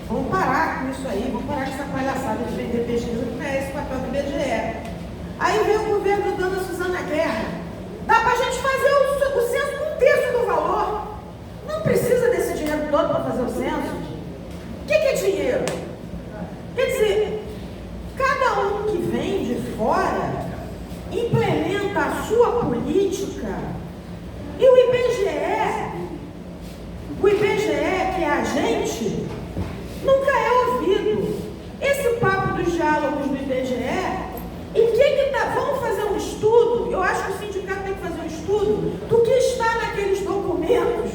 Speaker 8: vamos parar com isso aí, vamos parar com essa palhaçada de vender pesquisa, que não é esse o papel do IBGE. Aí vem o governo dando a Suzana Guerra. Dá para a gente fazer o censo com 1/3 do valor. Não precisa desse dinheiro todo para fazer o censo. O que é dinheiro? Quer dizer, cada um que vem de fora implementa a sua política. E o IBGE, que é a gente, nunca é ouvido. Esse papo dos diálogos do IBGE, vamos fazer um estudo, eu acho que o sindicato tem que fazer um estudo do que está naqueles documentos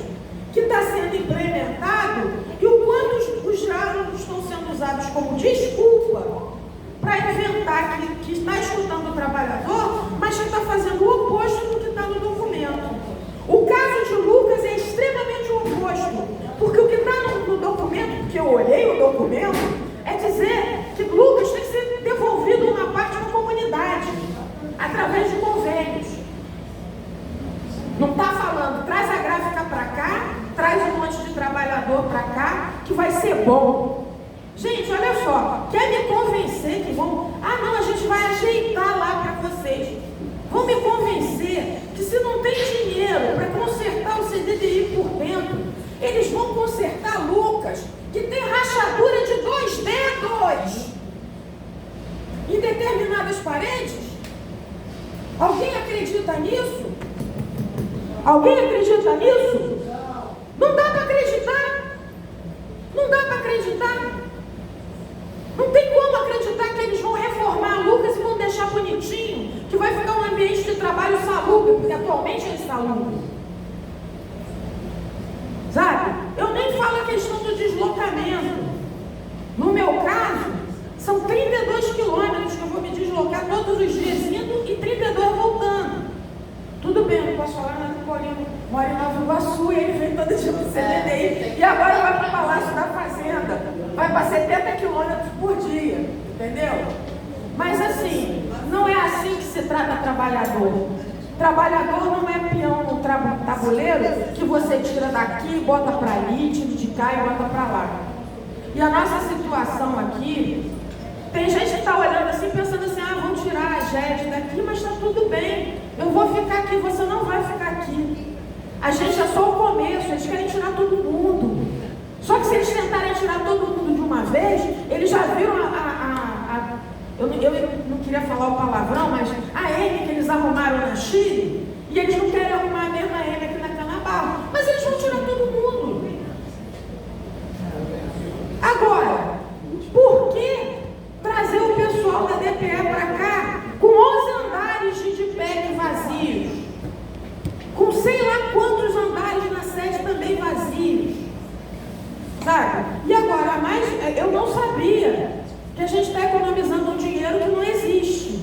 Speaker 8: que está sendo implementado e o quanto os diálogos estão sendo usados como desculpa para inventar que está escutando o trabalhador, mas que está fazendo o oposto do que está no documento. O caso de Lucas é extremamente o oposto, porque o que está no documento, porque eu olhei o documento, é dizer que Lucas tem que ser devolvido uma parte da comunidade, através de convênios. Não está falando, traz a gráfica para cá, traz um monte de trabalhador para cá, que vai ser bom. Gente, olha só, quer me convencer que vão... não, a gente vai ajeitar lá para vocês. Vão me convencer que se não tem dinheiro para consertar o CDDI por dentro, eles vão consertar Lucas, que tem rachadura de 2 dedos em determinadas paredes. Alguém acredita nisso? Alguém acredita nisso? Não dá para acreditar. Não dá para acreditar. Não tem como acreditar que eles vão reformar Lucas e vão deixar bonitinho, que vai ficar um ambiente de trabalho salubre, porque atualmente é insalubre. Sabe? Eu nem falo a questão do deslocamento. No meu caso, são 32 quilômetros que eu vou me deslocar todos os dias indo e 32 voltando. Tudo bem, eu não posso falar nada, o Paulinho mora em Nova Iguaçu e ele vem todo dia para o CDDI e agora vai para o Palácio da Fazenda, vai para 70 quilômetros por dia, entendeu? Mas assim, não é assim que se trata trabalhador. Trabalhador não é peão no tabuleiro que você tira daqui, bota para ali, tira de cá e bota para lá. E a nossa situação aqui, tem gente que está olhando assim, pensando assim, vão tirar as GED daqui, mas está tudo bem. Eu vou ficar aqui, você não vai ficar aqui. A gente é só o começo, eles querem tirar todo mundo. Só que se eles tentarem tirar todo mundo de uma vez, eles já viram eu não queria falar o palavrão, mas a M que eles arrumaram na Chile, e eles não querem arrumar a mesma M aqui na Canabarro. Mas eles vão tirar todo mundo. Agora, por que trazer o pessoal da DPE para cá com 11 andares de DPEC vazios? Com sei lá quantos andares na sede também vazios? Sabe? E agora, mais, eu não sabia que a gente está economizando um dinheiro que não existe.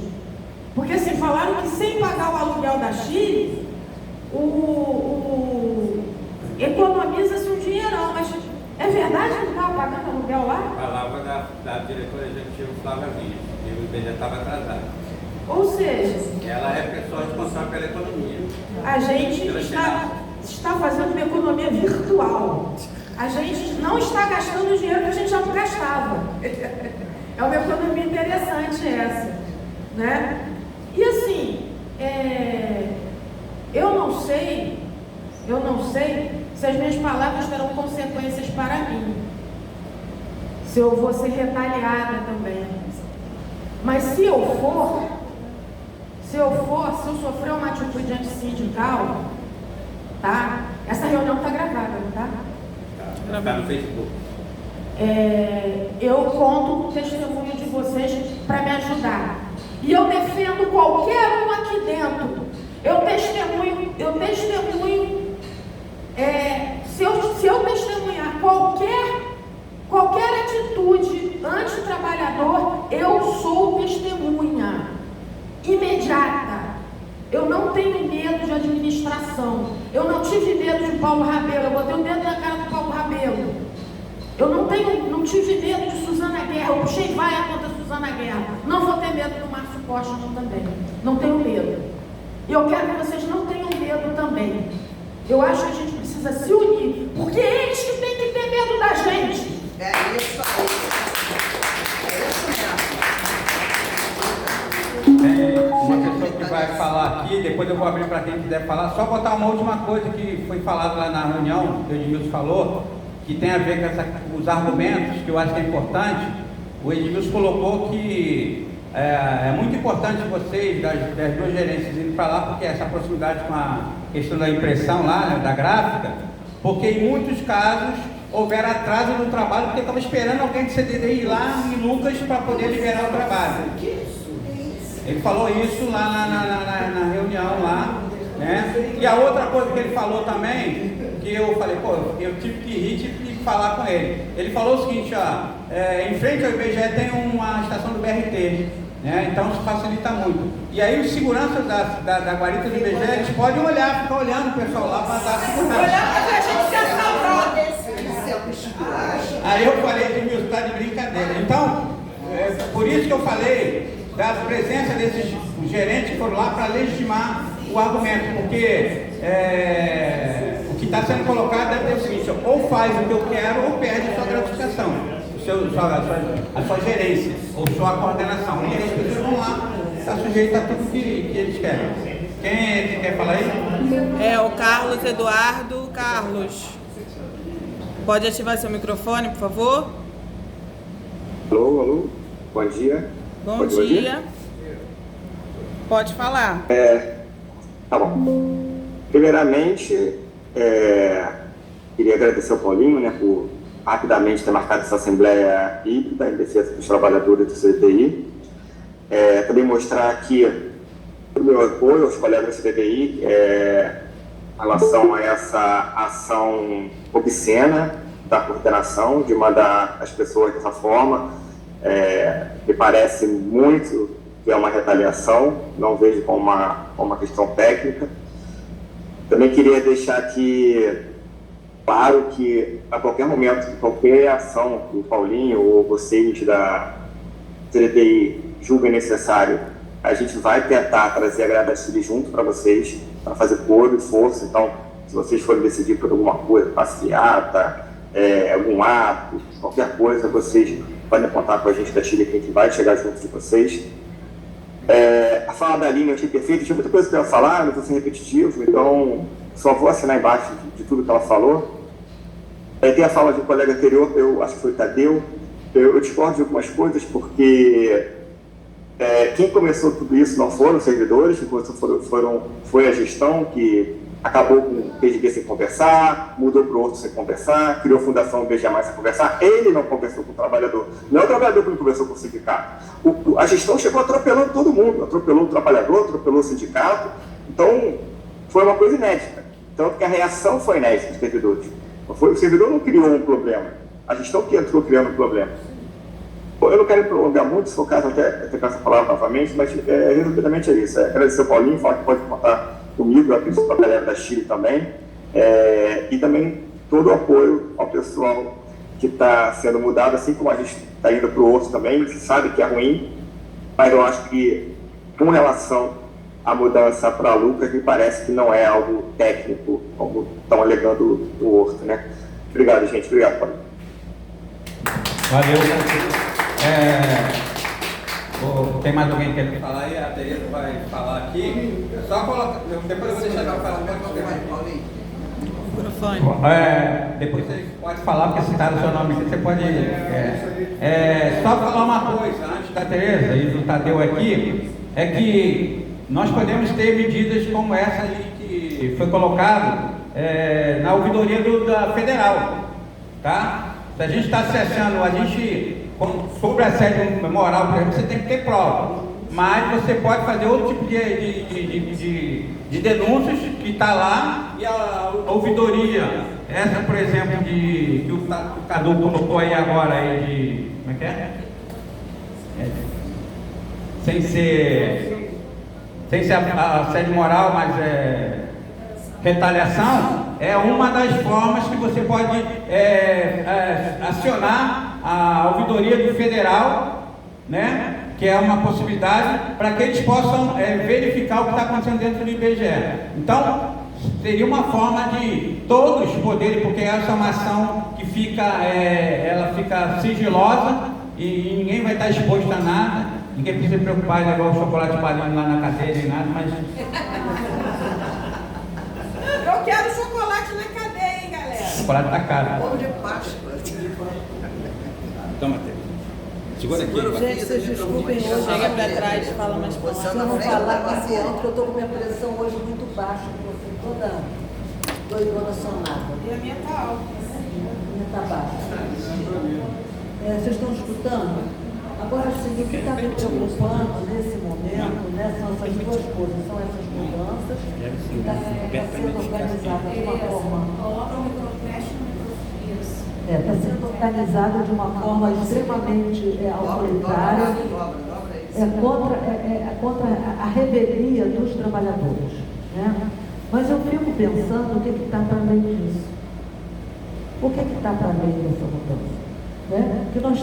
Speaker 8: Porque assim, falaram que sem pagar o aluguel da Chile, economiza-se um dinheirão, mas é verdade que não estava pagando aluguel lá?
Speaker 1: Palavra da diretora executiva Flávia Vinha, que o IBGE estava atrasado.
Speaker 8: Ou seja,
Speaker 1: Ela é a pessoa responsável pela economia.
Speaker 8: a gente está fazendo uma economia virtual. A gente não está gastando o dinheiro que a gente já não gastava. É uma economia interessante essa, né? E assim, eu não sei se as minhas palavras terão consequências para mim, se eu vou ser retaliada também. Mas se eu sofrer uma atitude antissindical, tá? Essa reunião está gravada, não tá?
Speaker 1: Está no Facebook.
Speaker 8: Eu conto com o testemunho de vocês para me ajudar. E eu defendo qualquer um aqui dentro. Eu testemunho. Se eu testemunhar qualquer atitude antitrabalhador, eu sou testemunha imediata. Eu não tenho medo de administração. Eu não tive medo de Paulo Rabelo. Eu botei o dedo na cara do Paulo Rabelo. Eu não tive medo de Suzana Guerra. Eu puxei vaia contra Suzana Guerra. Não vou ter medo do Márcio Costa também. Não tenho medo. E eu quero que vocês não tenham medo também. Eu acho que a gente precisa se unir, porque eles que têm que ter medo da gente.
Speaker 3: É isso aí. É isso mesmo.
Speaker 1: Tem uma pessoa que vai falar aqui, depois eu vou abrir para quem quiser falar. Só botar uma última coisa que foi falado lá na reunião, que o Edmilson falou, que tem a ver com os argumentos, que eu acho que é importante. O Edmilson colocou que é muito importante vocês, das duas gerências, irem para lá, porque essa proximidade com a questão da impressão lá, né, da gráfica, porque em muitos casos houver atraso no trabalho, porque estava esperando alguém de CDD ir lá em Lucas para poder liberar o trabalho. Ele falou isso lá na reunião lá, né? E a outra coisa que ele falou também, que eu falei, eu tive que rir, tive que falar com ele. Ele falou o seguinte, em frente ao IBGE tem uma estação do BRT, né? Então isso facilita muito. E aí os seguranças da guarita do IBGE, eles podem ficar olhando o pessoal lá para dar segurança. Aí eu falei de mil, está de brincadeira. Então, por isso que eu falei da presença desses gerentes que foram lá para legitimar o argumento, porque o que está sendo colocado deve ter o seguinte: ou faz o que eu quero ou perde a sua gratificação, a sua gerência ou sua coordenação. E as pessoas vão lá, está sujeito a tudo que eles querem. Quem quer falar aí?
Speaker 2: É o Carlos Eduardo. Carlos, pode ativar seu microfone, por favor?
Speaker 9: Alô, bom dia.
Speaker 2: Bom dia. Pode falar.
Speaker 9: Tá bom. Primeiramente, queria agradecer ao Paulinho, né, por rapidamente ter marcado essa assembleia híbrida em defesa dos trabalhadores do CDI. Também mostrar aqui o meu apoio aos colegas do CDI em relação a essa ação obscena da coordenação, de mandar as pessoas dessa forma. Me parece muito que é uma retaliação, não vejo como uma questão técnica. Também queria deixar aqui claro que a qualquer momento, qualquer ação do Paulinho ou vocês da CDTI julguem necessário, a gente vai tentar trazer a grade da Chile junto para vocês, para fazer coro e força. Então, se vocês forem decidir por alguma coisa, passeata, algum ato, qualquer coisa, vocês podem contar com a gente da Chile, que a gente vai chegar junto de vocês. A fala da Aline eu achei perfeita, tinha muita coisa que eu ia falar, não vou ser repetitivo, então só vou assinar embaixo de tudo que ela falou. Tem a fala de um colega anterior, eu acho que foi o Tadeu, eu discordo de algumas coisas, porque quem começou tudo isso não foram os servidores, quem começou foi a gestão, que acabou com o PGB sem conversar, mudou para o outro sem conversar, criou a Fundação BGA Mais sem conversar, ele não conversou com o trabalhador, não é o trabalhador que não conversou com o sindicato. A gestão chegou atropelando todo mundo, atropelou o trabalhador, atropelou o sindicato, então foi uma coisa inédita. Tanto que a reação foi inédita dos servidores. O servidor não criou um problema, a gestão que entrou criando um problema. Eu não quero prolongar muito, se for o caso, até com essa palavra novamente, mas resumidamente é isso. Agradecer ao Paulinho, falar que pode contar comigo, eu acredito com a galera da Chile também, e também todo o apoio ao pessoal que está sendo mudado, assim como a gente está indo para o outro também, se sabe que é ruim, mas eu acho que, com relação à mudança para a Lucas, me parece que não é algo técnico, como estão alegando o Horto, né? Obrigado, gente. Obrigado, Paulo.
Speaker 10: Valeu. Tem mais alguém que quer
Speaker 1: falar aí? A Tereza vai falar aqui. Só coloca. Depois eu vou deixar ela falar.
Speaker 10: Depois você pode falar, porque citaram o seu nome, você pode. Só falar uma coisa antes da Tereza e do Tadeu aqui, é que nós podemos ter medidas como essa aí que foi colocado na ouvidoria da Federal, tá? Se a gente está acessando, sobre assédio moral, por exemplo, você tem que ter prova, mas você pode fazer outro tipo de denúncias que está lá, e a ouvidoria, essa, por exemplo, que o Cadu colocou aí agora, aí como é que é? Sem ser assédio moral, mas retaliação, é uma das formas que você pode acionar a ouvidoria do federal, né? Que é uma possibilidade para que eles possam verificar o que está acontecendo dentro do IBGE. Então, seria uma forma de todos poderem, porque essa é uma ação que ela fica sigilosa e ninguém vai estar exposto a nada, ninguém precisa se preocupar em levar o chocolate baliano lá na cadeira e nada, mas...
Speaker 8: Eu quero chocolate na cadeia, hein, galera?
Speaker 10: O chocolate está caro.
Speaker 3: Ovo de Páscoa.
Speaker 10: Toma, Tê. Segura aqui.
Speaker 5: Gente, vocês desculpem hoje.
Speaker 2: Chega pra trás e fala mais pra
Speaker 5: Se eu não falar muito alto, porque eu estou com minha pressão hoje muito baixa, porque eu fui toda doidona sonada.
Speaker 4: E a minha tá alta.
Speaker 5: A minha está baixa. Vocês estão escutando? Agora, assim, o que está me preocupando nesse momento, né, são essas duas coisas, são essas mudanças, que está sendo organizada de uma forma... Está sendo organizada de uma forma extremamente autoritária, contra a revelia dos trabalhadores. Né? Mas eu fico pensando o que está para além disso. O que está para além dessa mudança? Né? Que eu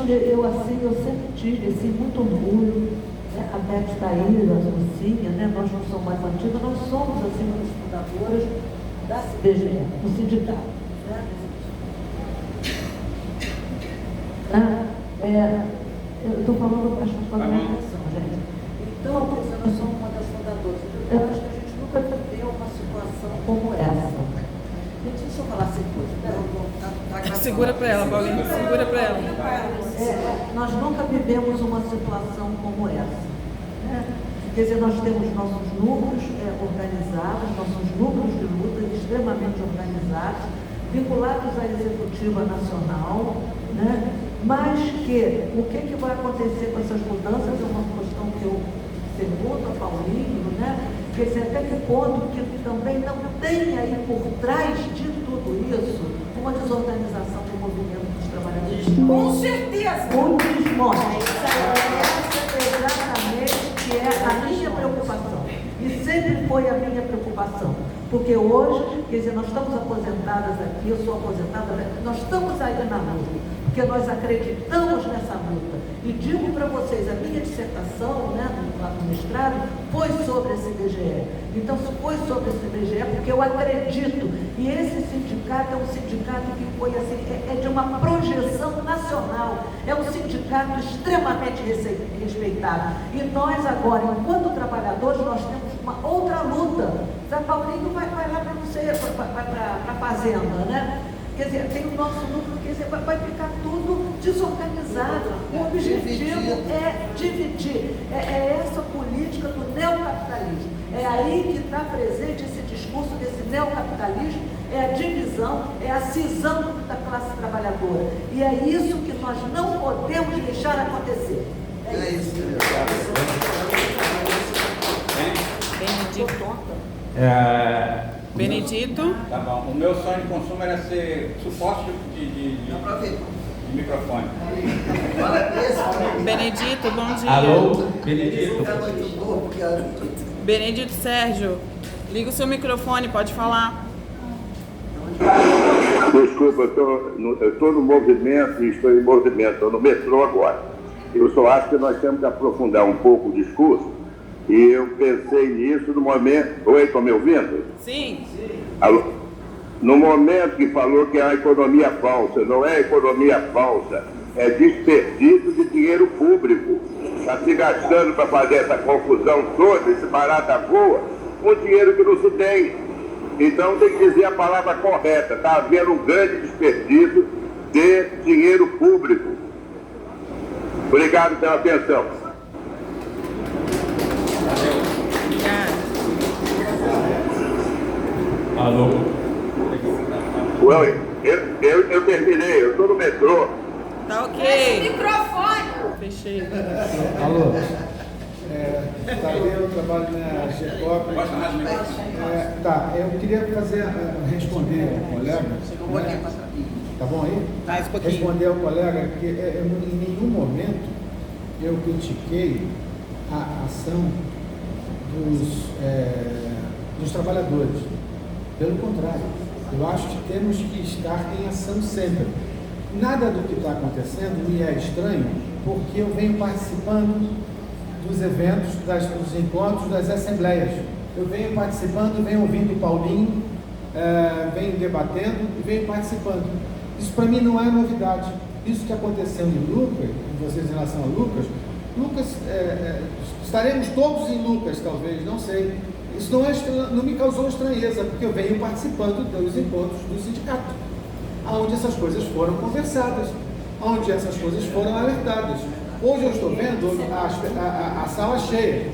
Speaker 5: sempre tive muito orgulho, né? A Beth está aí, a Lucinha, né? Nós não somos mais antigas, nós somos assim, uma das fundadoras da CBGE, do sindicato. Né? Eu estou falando, acho que estou falando a questão, gente. Então, nós somos uma das fundadoras. Eu acho que a gente nunca viveu uma situação como essa. Gente, deixa eu falar sem coisa.
Speaker 2: Segura para ela, Paulinho, segura para ela.
Speaker 5: Nós nunca vivemos uma situação como essa. Né? Quer dizer, nós temos nossos núcleos organizados, nossos núcleos de luta extremamente organizados, vinculados à executiva nacional, né? Mas o que vai acontecer com essas mudanças é uma questão que eu pergunto a Paulinho, né? Quer dizer, até que ponto que também não tem aí por trás de tudo isso uma desorganização do movimento dos trabalhadores.
Speaker 8: Com certeza!
Speaker 5: Um desmonte. Essa exatamente que é a minha preocupação. E sempre foi a minha preocupação. Porque hoje, quer dizer, nós estamos aposentadas aqui, eu sou aposentada, nós estamos aí na luta. Porque nós acreditamos nessa luta. E digo para vocês, a minha dissertação, né, no mestrado, foi sobre esse IBGE. Então, se foi sobre esse IBGE, porque eu acredito. E esse sindicato é um sindicato que foi assim, é de uma projeção nacional. É um sindicato extremamente respeitado. E nós agora, enquanto trabalhadores, nós temos uma outra luta. Zé Paulinho vai lá para a fazenda, né? Quer dizer, tem o nosso núcleo, quer dizer, vai ficar tudo desorganizado. O objetivo é dividir. É essa política do neocapitalismo. É aí que está presente esse discurso desse neocapitalismo, é a divisão, é a cisão da classe trabalhadora. E é isso que nós não podemos deixar acontecer.
Speaker 3: É isso.
Speaker 2: Benedito.
Speaker 1: Tá bom. O meu sonho de consumo era ser suporte de microfone.
Speaker 2: Benedito, bom dia.
Speaker 10: Alô, Benedito.
Speaker 2: Benedito Sérgio, liga o seu microfone, pode falar.
Speaker 11: Desculpa, eu estou no movimento e estou em movimento, estou no metrô agora. Eu só acho que nós temos que aprofundar um pouco o discurso e eu pensei nisso no momento... Oi, estão me ouvindo?
Speaker 2: Sim.
Speaker 11: Alô? No momento que falou que é uma economia falsa, não é economia falsa, é desperdício de dinheiro público. Está se gastando para fazer essa confusão toda, esse barata voa, com dinheiro que não se tem. Então tem que dizer a palavra correta, está havendo um grande desperdício de dinheiro público. Obrigado pela atenção.
Speaker 10: Alô?
Speaker 11: Oi, eu terminei, eu estou no metrô.
Speaker 2: Tá ok.
Speaker 7: Esse microfone!
Speaker 2: Fechei.
Speaker 6: Alô? Eu trabalho na GECOP. Tá, eu queria responder ao colega. Tá bom aí?
Speaker 2: Mais um pouquinho.
Speaker 6: Responder ao colega que em nenhum momento eu critiquei a ação dos trabalhadores. Pelo contrário, eu acho que temos que estar em ação sempre. Nada do que está acontecendo me é estranho, porque eu venho participando dos eventos, dos encontros, das assembleias. Eu venho participando, venho ouvindo o Paulinho, venho debatendo e venho participando. Isso para mim não é novidade. Isso que aconteceu em Lucas, em vocês em relação a Lucas, estaremos todos em Lucas, talvez, não sei. Isso não me causou estranheza, porque eu venho participando dos encontros do sindicato, onde essas coisas foram conversadas, onde essas coisas foram alertadas. Hoje eu estou vendo a sala cheia.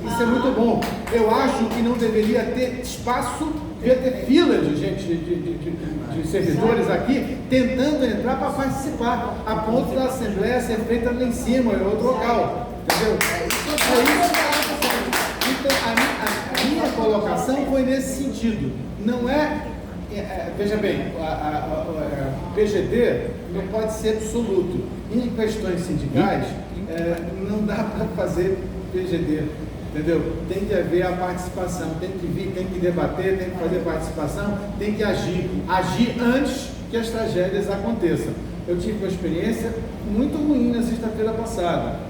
Speaker 6: Isso é muito bom. Eu acho que não deveria ter espaço, devia ter fila de gente, de servidores aqui, tentando entrar para participar, a ponto da Assembleia ser feita lá em cima, em outro local. Entendeu? É isso que está acontecendo. Então, a minha colocação foi nesse sentido. Não veja bem, o PGD não pode ser absoluto. Em questões sindicais, não dá para fazer PGD, entendeu? Tem que haver a participação, tem que vir, tem que debater, tem que fazer participação, tem que agir antes que as tragédias aconteçam. Eu tive uma experiência muito ruim na sexta-feira passada.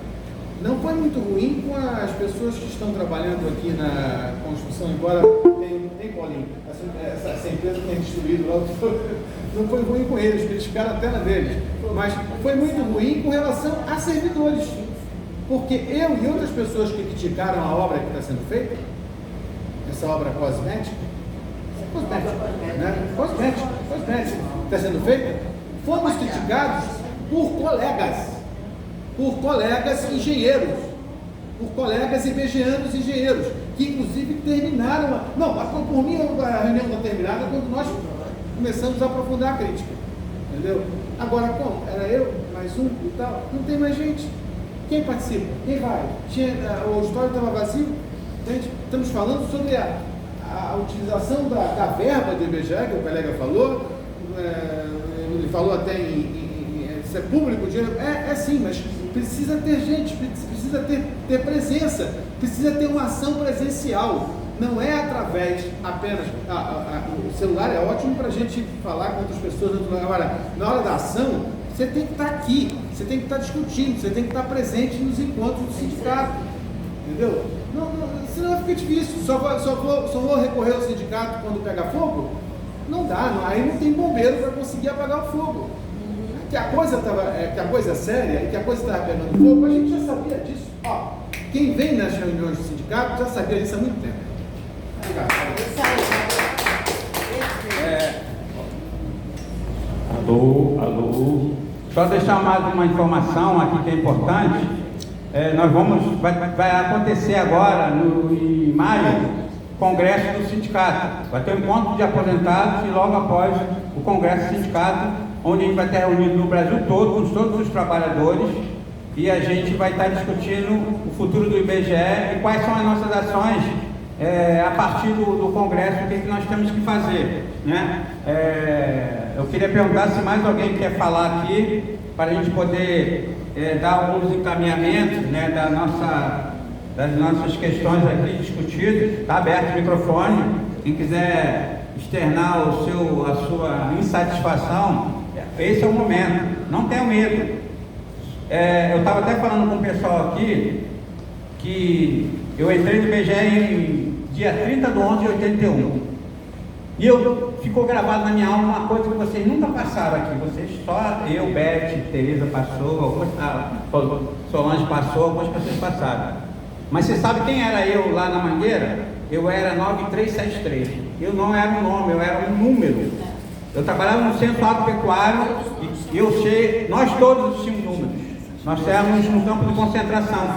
Speaker 6: Não foi muito ruim com as pessoas que estão trabalhando aqui na construção, embora tem Paulinho, essa empresa tem destruído lá, não foi ruim com eles, porque eles ficaram até na deles, mas foi muito ruim com relação a servidores, porque eu e outras pessoas que criticaram a obra que está sendo feita, essa obra cosmética, né? Cosmética, está sendo feita, fomos criticados por colegas engenheiros, por colegas IBGeanos engenheiros, que inclusive terminaram, por mim a reunião está terminada quando nós começamos a aprofundar a crítica, entendeu? Agora, como? Era eu, mais um e tal, não tem mais gente. Quem participa? Quem vai? O auditório estava vazio, entende? Estamos falando sobre a utilização da verba do IBGE, que o colega falou, ele falou até em ser público o dinheiro, sim, mas precisa ter gente, precisa ter presença, precisa ter uma ação presencial, não é através apenas, o celular é ótimo para a gente falar com outras pessoas, agora, na hora da ação, você tem que estar aqui, você tem que estar discutindo, você tem que estar presente nos encontros do sindicato, Entendeu? Não, senão fica difícil. Só vou recorrer ao sindicato quando pega fogo? Não dá, aí não tem bombeiro para conseguir apagar o fogo. Que a coisa é séria e que a coisa estava pegando fogo, a gente já sabia disso. Ó, quem vem nas reuniões do sindicato já sabia disso há muito tempo. Obrigado.
Speaker 10: Alô. Só deixar mais uma informação aqui que é importante. Vai acontecer agora, em maio, congresso do sindicato. Vai ter um encontro de aposentados e logo após o congresso do sindicato, onde a gente vai estar reunido no Brasil todo, com todos os trabalhadores, e a gente vai estar discutindo o futuro do IBGE e quais são as nossas ações a partir do congresso, o que nós temos que fazer, né? Eu queria perguntar se mais alguém quer falar aqui, para a gente poder dar alguns encaminhamentos, né, das nossas questões aqui discutidas. Está aberto o microfone, quem quiser externar a sua insatisfação, esse é o momento, não tenha medo. Eu estava até falando com o pessoal aqui, que eu entrei no IBGE em dia 30 de 11 de 81, e ficou gravado na minha alma uma coisa que vocês nunca passaram aqui, eu, Beth, Tereza passou, Solange passou, algumas pessoas passaram. Mas você sabe quem era eu lá na Mangueira? Eu era 9373. Eu não era um nome, eu era um número. Eu trabalhava no centro agropecuário e nós todos tínhamos números. Nós éramos no campo de concentração.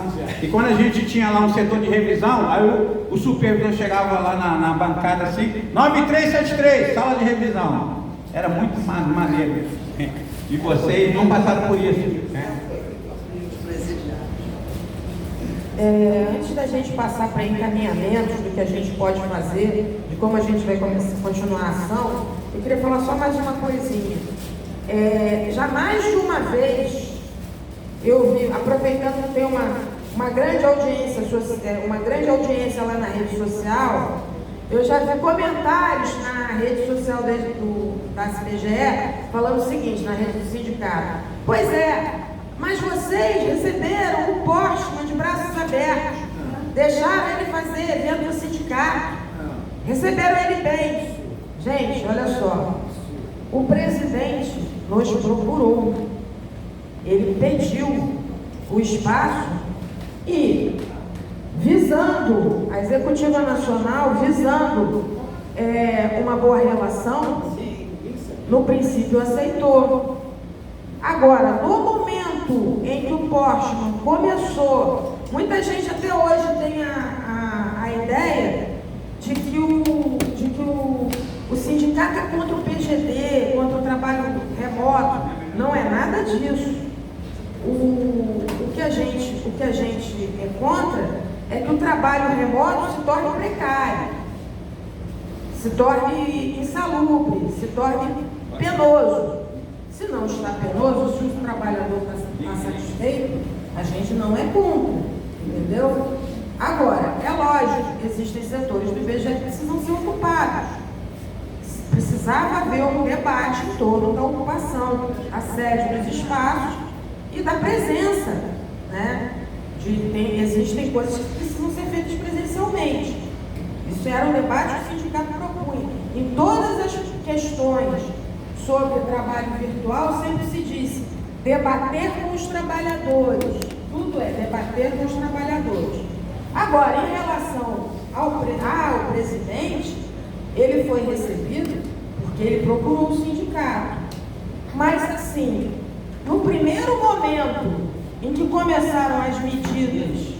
Speaker 10: E quando a gente tinha lá um setor de revisão, aí o supervisor chegava lá na bancada assim, 9373, sala de revisão. Era muito maneiro. E vocês não passaram por isso.
Speaker 8: Antes da gente passar para encaminhamentos do que a gente pode fazer, de como a gente vai continuar a ação, eu queria falar só mais uma coisinha. Já mais de uma vez eu vi, aproveitando que tem uma grande audiência lá na rede social, eu já vi comentários na rede social da CBGE falando o seguinte, na rede do sindicato: pois mas vocês receberam o Postman de braços abertos, deixaram ele fazer evento do sindicato, receberam ele bem. Gente, olha só, o presidente nos procurou, ele pediu o espaço e, visando a Executiva Nacional, visando uma boa relação, no princípio aceitou. Agora, no momento em que o Postman começou, muita gente até hoje tem a ideia de que o sindicato é contra o PGD, contra o trabalho remoto. Não é nada disso. O que a gente é contra é que o trabalho remoto se torne precário, se torne insalubre, se torne penoso. Se não está penoso, se o trabalhador está satisfeito, a gente não é contra, entendeu? Agora, é lógico, existem setores do IBGE que precisam ser ocupados. Precisava haver um debate em torno da ocupação, assédio dos espaços e da presença, né? Existem coisas que precisam ser feitas presencialmente. Isso era um debate que o sindicato propunha. Em todas as questões sobre trabalho virtual, sempre se disse debater com os trabalhadores. Tudo é debater com os trabalhadores. Agora, em relação ao presidente, ele foi recebido porque ele procurou o sindicato. Mas, assim, no primeiro momento em que começaram as medidas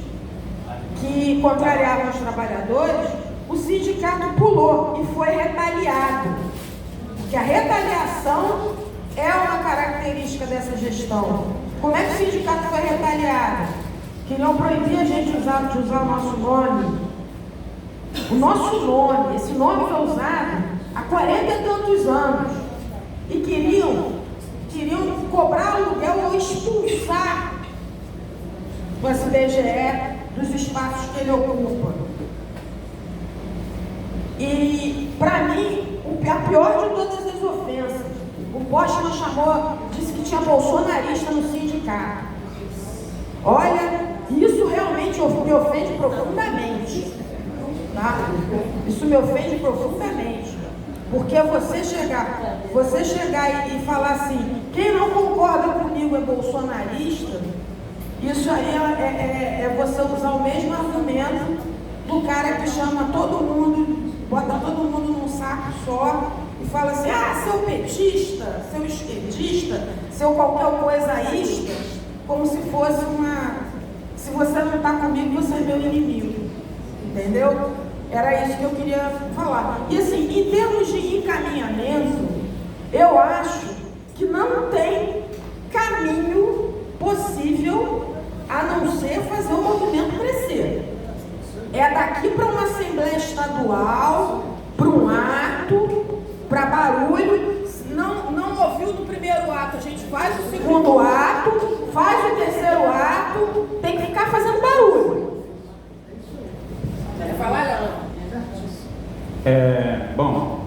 Speaker 8: que contrariavam os trabalhadores, o sindicato pulou e foi retaliado. Porque a retaliação é uma característica dessa gestão. Como é que o sindicato foi retaliado? Queriam proibir a gente de usar o nosso nome. O nosso nome, esse nome foi usado há 40 e tantos anos. E queriam cobrar aluguel ou expulsar o SBGE dos espaços que ele ocupa. E, para mim, a pior de todas as ofensas, o Postman disse que tinha bolsonarista no sindicato. Olha, E isso realmente me ofende profundamente. Tá? Isso me ofende profundamente. Porque você chegar e falar assim, quem não concorda comigo é bolsonarista, isso aí é você usar o mesmo argumento do cara que chama todo mundo, bota todo mundo num saco só e fala assim, seu petista, seu esquerdista, seu qualquer coisaísta, como se fosse se você não está comigo, você é meu inimigo. Entendeu? Era isso que eu queria falar. E assim, em termos de encaminhamento, eu acho que não tem caminho possível a não ser fazer o movimento crescer. É daqui para uma Assembleia Estadual, para um ato, para barulho. Não ouviu no primeiro ato, a gente faz o segundo ato, faz o terceiro ato, tem que ficar fazendo barulho. Quer falar, não?
Speaker 10: Bom,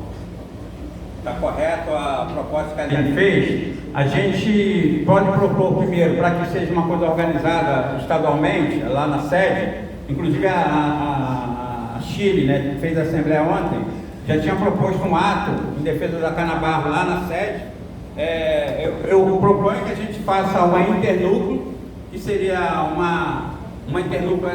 Speaker 10: está correto a proposta que a gente fez. A gente pode propor primeiro para que seja uma coisa organizada estadualmente, lá na sede. Inclusive a Chile, né, que fez a Assembleia ontem, já tinha proposto um ato em defesa da cana-barro lá na sede. Eu proponho que a gente faça uma internúcleo, que seria uma internúcleo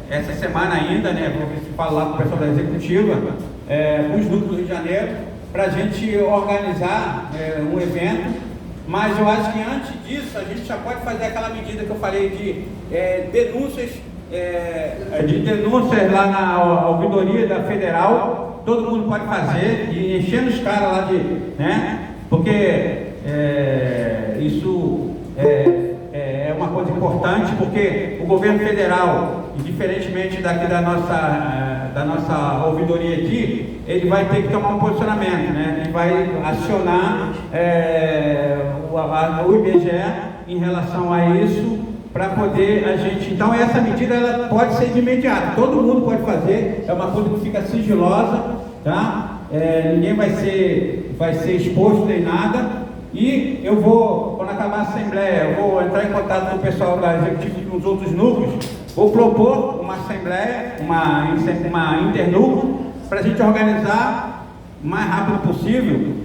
Speaker 10: essa semana ainda, né? Vou ver se falo lá com o pessoal da executiva, com os núcleos do Rio de Janeiro, para a gente organizar um evento. Mas eu acho que antes disso a gente já pode fazer aquela medida que eu falei de denúncias lá na ouvidoria da Federal. Todo mundo pode fazer e enchendo os caras lá né? Porque isso é uma coisa importante, porque o governo federal, diferentemente daqui da nossa ouvidoria aqui, ele vai ter que tomar um posicionamento, né? Ele vai acionar o IBGE em relação a isso, para poder a gente... Então essa medida ela pode ser de imediato, todo mundo pode fazer, é uma coisa que fica sigilosa, tá? Ninguém vai ser exposto nem nada. E eu vou, quando acabar a Assembleia, eu vou entrar em contato com o pessoal da Executiva e com os outros núcleos, vou propor uma Assembleia, uma internúcleo, para a gente organizar o mais rápido possível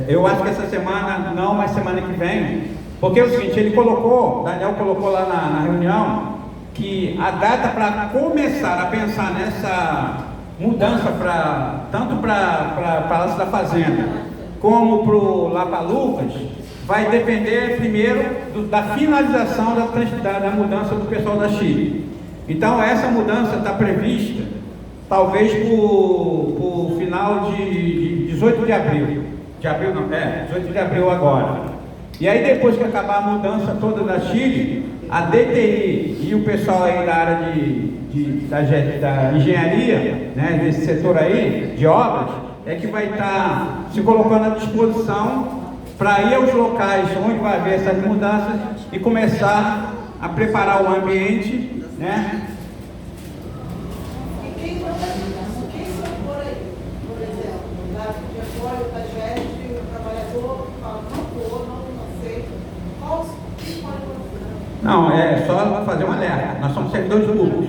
Speaker 10: eu acho que essa semana não, mas semana que vem, porque é o seguinte, Daniel colocou lá na reunião, que a data para começar a pensar nessa mudança tanto para Palácio da Fazenda como lá para Lucas, vai depender primeiro da finalização da mudança do pessoal da Chile. Então essa mudança está prevista talvez por final de 18 de abril. 18 de abril agora. E aí depois que acabar a mudança toda da Chile, a DTI e o pessoal aí da área da engenharia, né, desse setor aí, de obras, é que vai estar se colocando à disposição para ir aos locais onde vai haver essas mudanças e começar a preparar o ambiente, né?
Speaker 3: E quem se opor aí, por exemplo, de apoio da gente, o trabalhador fala, não sei, qual que pode acontecer?
Speaker 10: Não, é só fazer um alerta. Nós somos servidores públicos.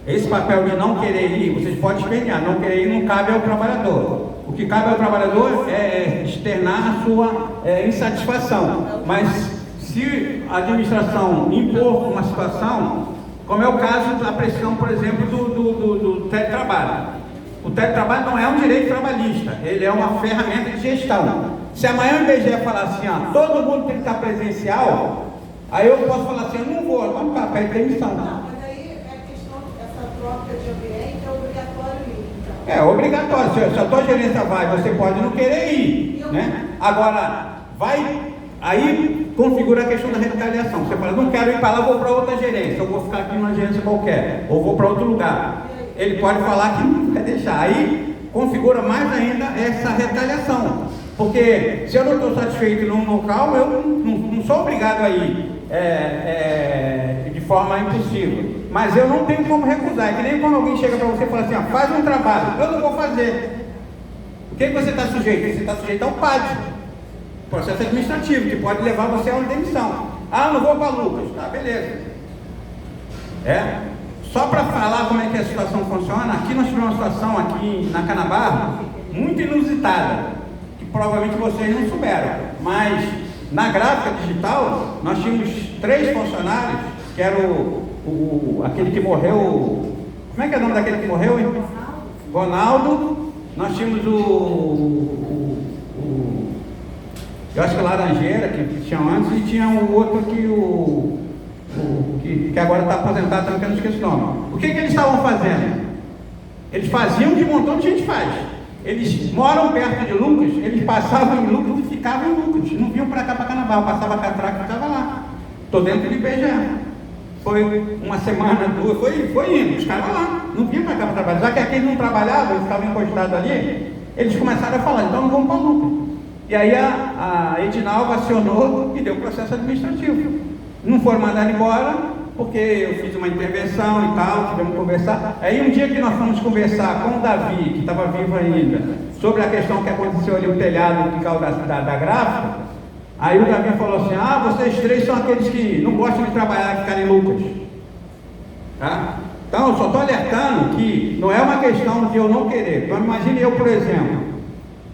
Speaker 10: Esse papel de não querer ir, vocês podem espernear, não querer ir não cabe ao trabalhador. O que cabe ao trabalhador é externar a sua insatisfação. Mas se a administração impor uma situação, como é o caso da pressão, por exemplo, do teletrabalho. O teletrabalho não é um direito trabalhista, ele é uma ferramenta de gestão. Se amanhã o IBGE falar assim, todo mundo tem que estar presencial, aí eu posso falar assim, eu não vou, não tá, pede demissão.
Speaker 3: Não, mas aí é questão, essa troca de ambiente é obrigatório ir, então.
Speaker 10: É obrigatório, se a tua gerência vai, você pode não querer ir, né? Agora, aí configura a questão da retaliação. Você fala, não quero ir para lá, vou para outra gerência, eu vou ficar aqui numa gerência qualquer, ou vou para outro lugar. Ele pode falar que não vai deixar, aí configura mais ainda essa retaliação. Porque se eu não estou satisfeito num local, eu não sou obrigado a ir de forma impossível. Mas eu não tenho como recusar. É que nem quando alguém chega para você e fala assim, faz um trabalho, eu não vou fazer. O que você está sujeito? Você está sujeito ao PAD, processo administrativo, que pode levar você a uma demissão. Ah, eu não vou para Lucas. Tá, beleza. Só para falar como é que a situação funciona, aqui nós tivemos uma situação aqui na Canabarro muito inusitada, que provavelmente vocês não souberam, mas na gráfica digital nós tínhamos 3 funcionários, que era aquele que morreu, como é que é o nome daquele que morreu, hein? Ronaldo, nós tínhamos eu acho que o Laranjeira, que tinha antes, e tinha o outro que agora está aposentado também, que eu não esqueço o nome. O que eles estavam fazendo? Eles faziam o que um montão de gente faz. Eles moram perto de Lucas, eles passavam em Lucas e ficavam em Lucas. Não vinham para cá, para Carnaval, passava a catraca e ficava lá. Estou dentro de IBGE. Foi uma semana, 2, foi indo, os caras lá. Não vinham para cá para trabalhar. Já que aqui eles não trabalhavam, eles estavam encostados ali, eles começaram a falar, então não vamos para Lucas. E aí a Edinalva acionou e deu processo administrativo. Não foram mandados embora, porque eu fiz uma intervenção e tal, tivemos que conversar. Aí um dia que nós fomos conversar com o Davi, que estava vivo ainda, sobre a questão que aconteceu ali, o telhado que caiu da gráfica, aí o Davi falou assim, vocês 3 são aqueles que não gostam de trabalhar, que ficarem Lucas. Tá? Então eu só estou alertando que não é uma questão de eu não querer. Então imagine eu, por exemplo,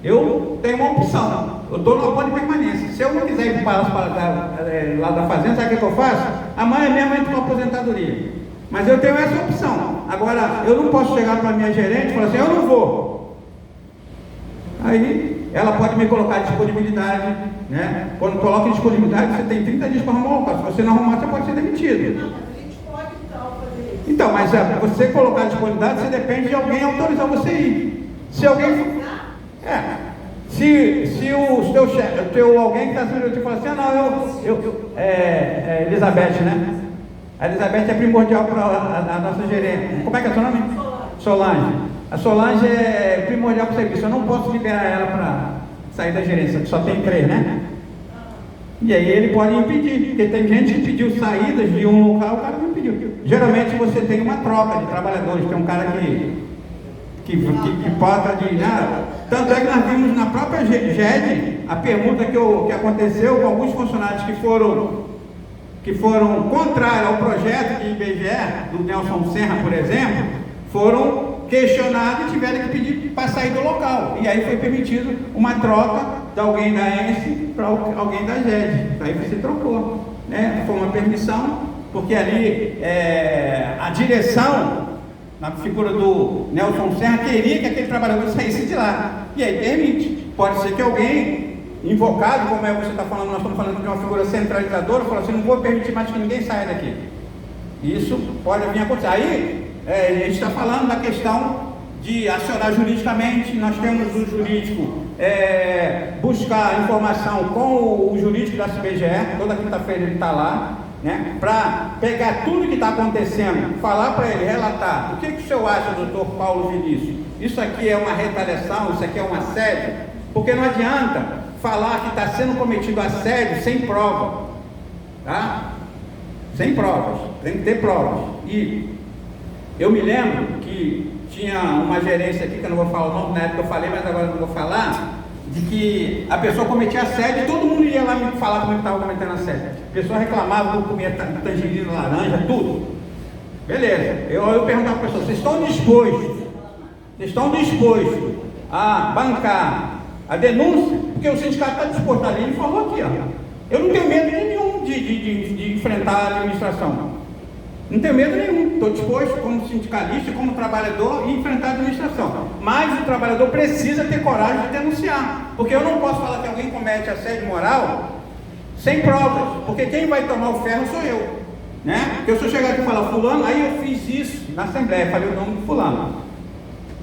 Speaker 10: eu tenho uma opção, eu estou no apoio de permanência. Se eu não quiser ir para lá da fazenda, sabe o que eu faço? Amanhã mesmo eu entro com aposentadoria. Mas eu tenho essa opção. Agora, eu não posso chegar para a minha gerente e falar assim, eu não vou. Aí, ela pode me colocar à disponibilidade, né? Quando coloca em disponibilidade, você tem 30 dias para arrumar um carro. Se você não arrumar, você pode ser demitido.
Speaker 3: Não, mas a gente pode então fazer isso.
Speaker 10: Então, mas você colocar à disponibilidade, você depende de alguém autorizar você ir. Se alguém... Se o teu chefe, alguém que está sendo te fala assim, Elizabeth, né? A Elizabeth é primordial para a nossa gerente. Como é que é o seu nome? Solange. A Solange é primordial para o serviço. Eu não posso liberar ela para sair da gerência, só tem 3, né? E aí ele pode impedir, porque tem gente que pediu saídas de um local, o cara não pediu. Geralmente você tem uma troca de trabalhadores, tem um cara que pode de nada. Tanto é que nós vimos na própria GED a permuta que aconteceu com alguns funcionários que foram contrários ao projeto de IBGE, do Nelson Serra, por exemplo, foram questionados e tiveram que pedir para sair do local. E aí foi permitido uma troca de alguém da ENSE para alguém da GED. Aí você trocou, né? Foi uma permissão, porque ali a direção, na figura do Nelson Serra, queria que aquele trabalhador saísse de lá. E aí permite. Pode ser que alguém invocado, como você está falando, nós estamos falando de uma figura centralizadora, falou assim, não vou permitir mais que ninguém saia daqui. Isso pode vir a acontecer. Aí, a gente está falando da questão de acionar juridicamente. Nós temos o jurídico buscar informação com o jurídico da CBGE, toda quinta-feira ele está lá, né, para pegar tudo que está acontecendo, falar para ele, relatar. O que o senhor acha, doutor Paulo Vinícius? Isso aqui é uma retaliação, isso aqui é um assédio? Porque não adianta falar que está sendo cometido assédio sem prova, tá? Sem provas, tem que ter provas. E eu me lembro que tinha uma gerência aqui, que eu não vou falar o nome, na época eu falei, mas agora eu não vou falar, de que a pessoa cometia assédio e todo mundo ia lá me falar como estava cometendo assédio. A pessoa reclamava que eu comia tangerina, laranja, tudo. Beleza. Eu perguntava para a pessoa, vocês estão dispostos a bancar a denúncia? Porque o sindicato está disposto ali, ele falou aqui, ó. Eu não tenho medo nenhum de enfrentar a administração. Não tenho medo nenhum. Estou disposto, como sindicalista, como trabalhador, a enfrentar a administração. Mas o trabalhador precisa ter coragem de denunciar. Porque eu não posso falar que alguém comete assédio moral sem provas. Porque quem vai tomar o ferro sou eu. Né? Porque se eu chegar aqui e falar fulano, aí eu fiz isso na Assembleia, falei o nome do fulano.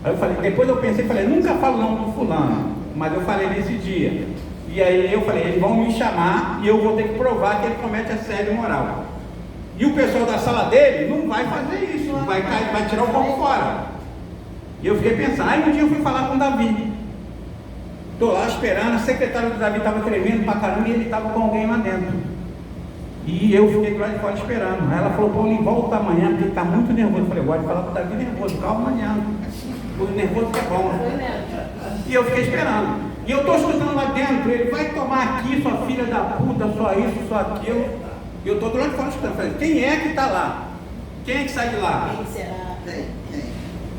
Speaker 10: Aí eu falei, depois eu pensei, falei, nunca falo o nome do fulano. Mas eu falei nesse dia. E aí eu falei, eles vão me chamar e eu vou ter que provar que ele comete assédio moral. E o pessoal da sala dele não vai fazer isso, vai tirar o copo fora. E eu fiquei pensando, aí um dia eu fui falar com o Davi. Estou lá esperando, a secretária do Davi estava tremendo pra caramba e ele estava com alguém lá dentro. E eu fiquei lá de fora esperando. Aí ela falou, Paulinho, volta amanhã, porque ele está muito nervoso. Eu falei, eu gosto de falar com o Davi nervoso, calma amanhã. O nervoso que é bom. E eu fiquei esperando. E eu estou escutando lá dentro, ele vai tomar aqui, sua filha da puta, só isso, só aquilo.
Speaker 1: E eu estou do lado de fora escutando. Falei, quem é que está lá? Quem é que sai de lá?
Speaker 7: Quem será?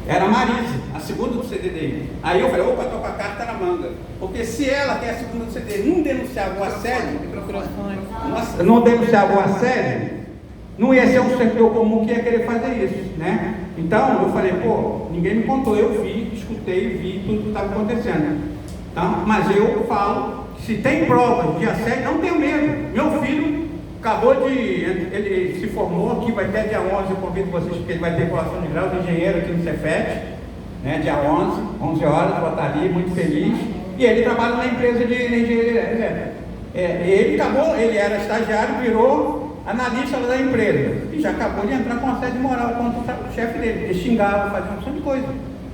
Speaker 1: Era a Marise, a segunda do CDD. Aí eu falei, opa, estou com a carta na manga. Porque se ela, que é a segunda do CDD, não denunciava o assédio, não denunciava o assédio, não ia ser um servidor comum que ia querer fazer isso, né? Então, eu falei, pô, ninguém me contou, eu vi, escutei, vi tudo que estava acontecendo. Então, mas eu falo, se tem provas de assédio, não tenho medo. Meu filho ele se formou aqui, vai ter dia 11, eu convido vocês, porque ele vai ter colação de grau de engenheiro aqui no Cefet, né, dia 11 horas, vou estar ali, muito feliz. E ele trabalha na empresa de energia elétrica. Ele era estagiário, virou analista da empresa, e já acabou de entrar com assédio moral contra o chefe dele. Ele xingava, fazia uma opção de coisa.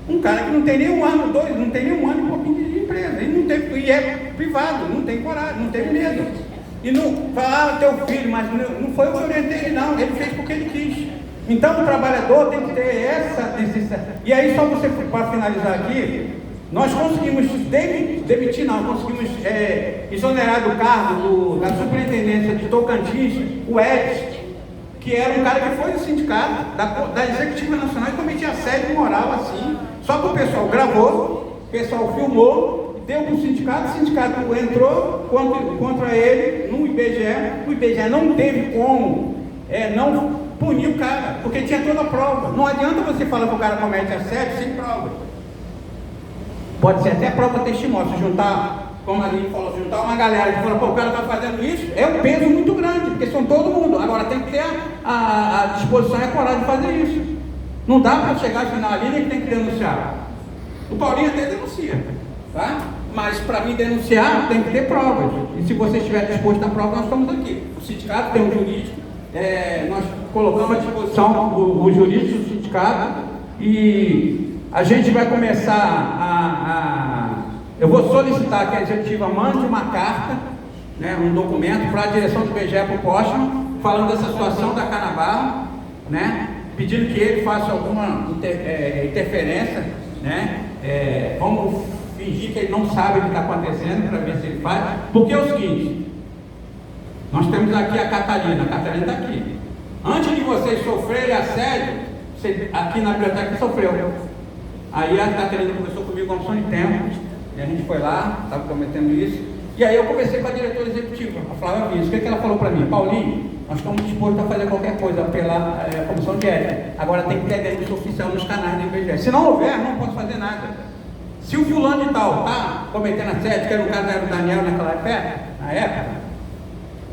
Speaker 1: Um cara que não tem nem um ano, não tem nem um ano e pouquinho de empresa, e é privado, não tem coragem, não teve medo. E não falar teu filho, mas não foi eu que orientei ele, não. Ele fez porque ele quis. Então o trabalhador tem que ter essa necessidade. E aí, só você, para finalizar aqui, nós conseguimos demitir, conseguimos exonerar do cargo da superintendência de Tocantins, o Edson, que era um cara que foi do sindicato, da Executiva Nacional, e cometia assédio moral assim. Só que o pessoal gravou, o pessoal filmou, deu para o sindicato entrou contra ele no IBGE, o IBGE não teve como não punir o cara, porque tinha toda a prova. Não adianta você falar que o cara comete assédio sem prova. Pode ser até prova testemunho, se juntar, como a Aline falou, juntar uma galera que fala, pô, o cara está fazendo isso, é um peso muito grande, porque são todo mundo. Agora tem que ter a disposição e a coragem de fazer isso. Não dá para chegar e na Aline que tem que denunciar. O Paulinho até denuncia. Tá? Mas para mim denunciar tem que ter provas. E se você estiver disposto a prova, nós estamos aqui. O sindicato tem um jurídico, nós colocamos à disposição o jurídico do sindicato e a gente vai começar eu vou solicitar que a executiva mande uma carta, né, um documento para a direção do IBGE para o Postman, falando dessa situação da Canabarro, né, pedindo que ele faça alguma interferência, né, vamos fingir que ele não sabe o que está acontecendo para ver se ele faz, porque é o seguinte, nós temos aqui a Catarina está aqui. Antes de vocês sofrerem assédio, aqui na biblioteca sofreu. Aí a Catarina conversou comigo há um tempo, e a gente foi lá, estava cometendo isso, e aí eu conversei com a diretora executiva, a Flávia Vinícius. O que ela falou para mim? Paulinho, nós estamos dispostos a fazer qualquer coisa pela comissão de ética, agora tem que ter denúncia oficial nos canais do IBGE. Se não houver, não posso fazer nada. Se o fulano de tal está cometendo assédio, que era o caso do Daniel na época,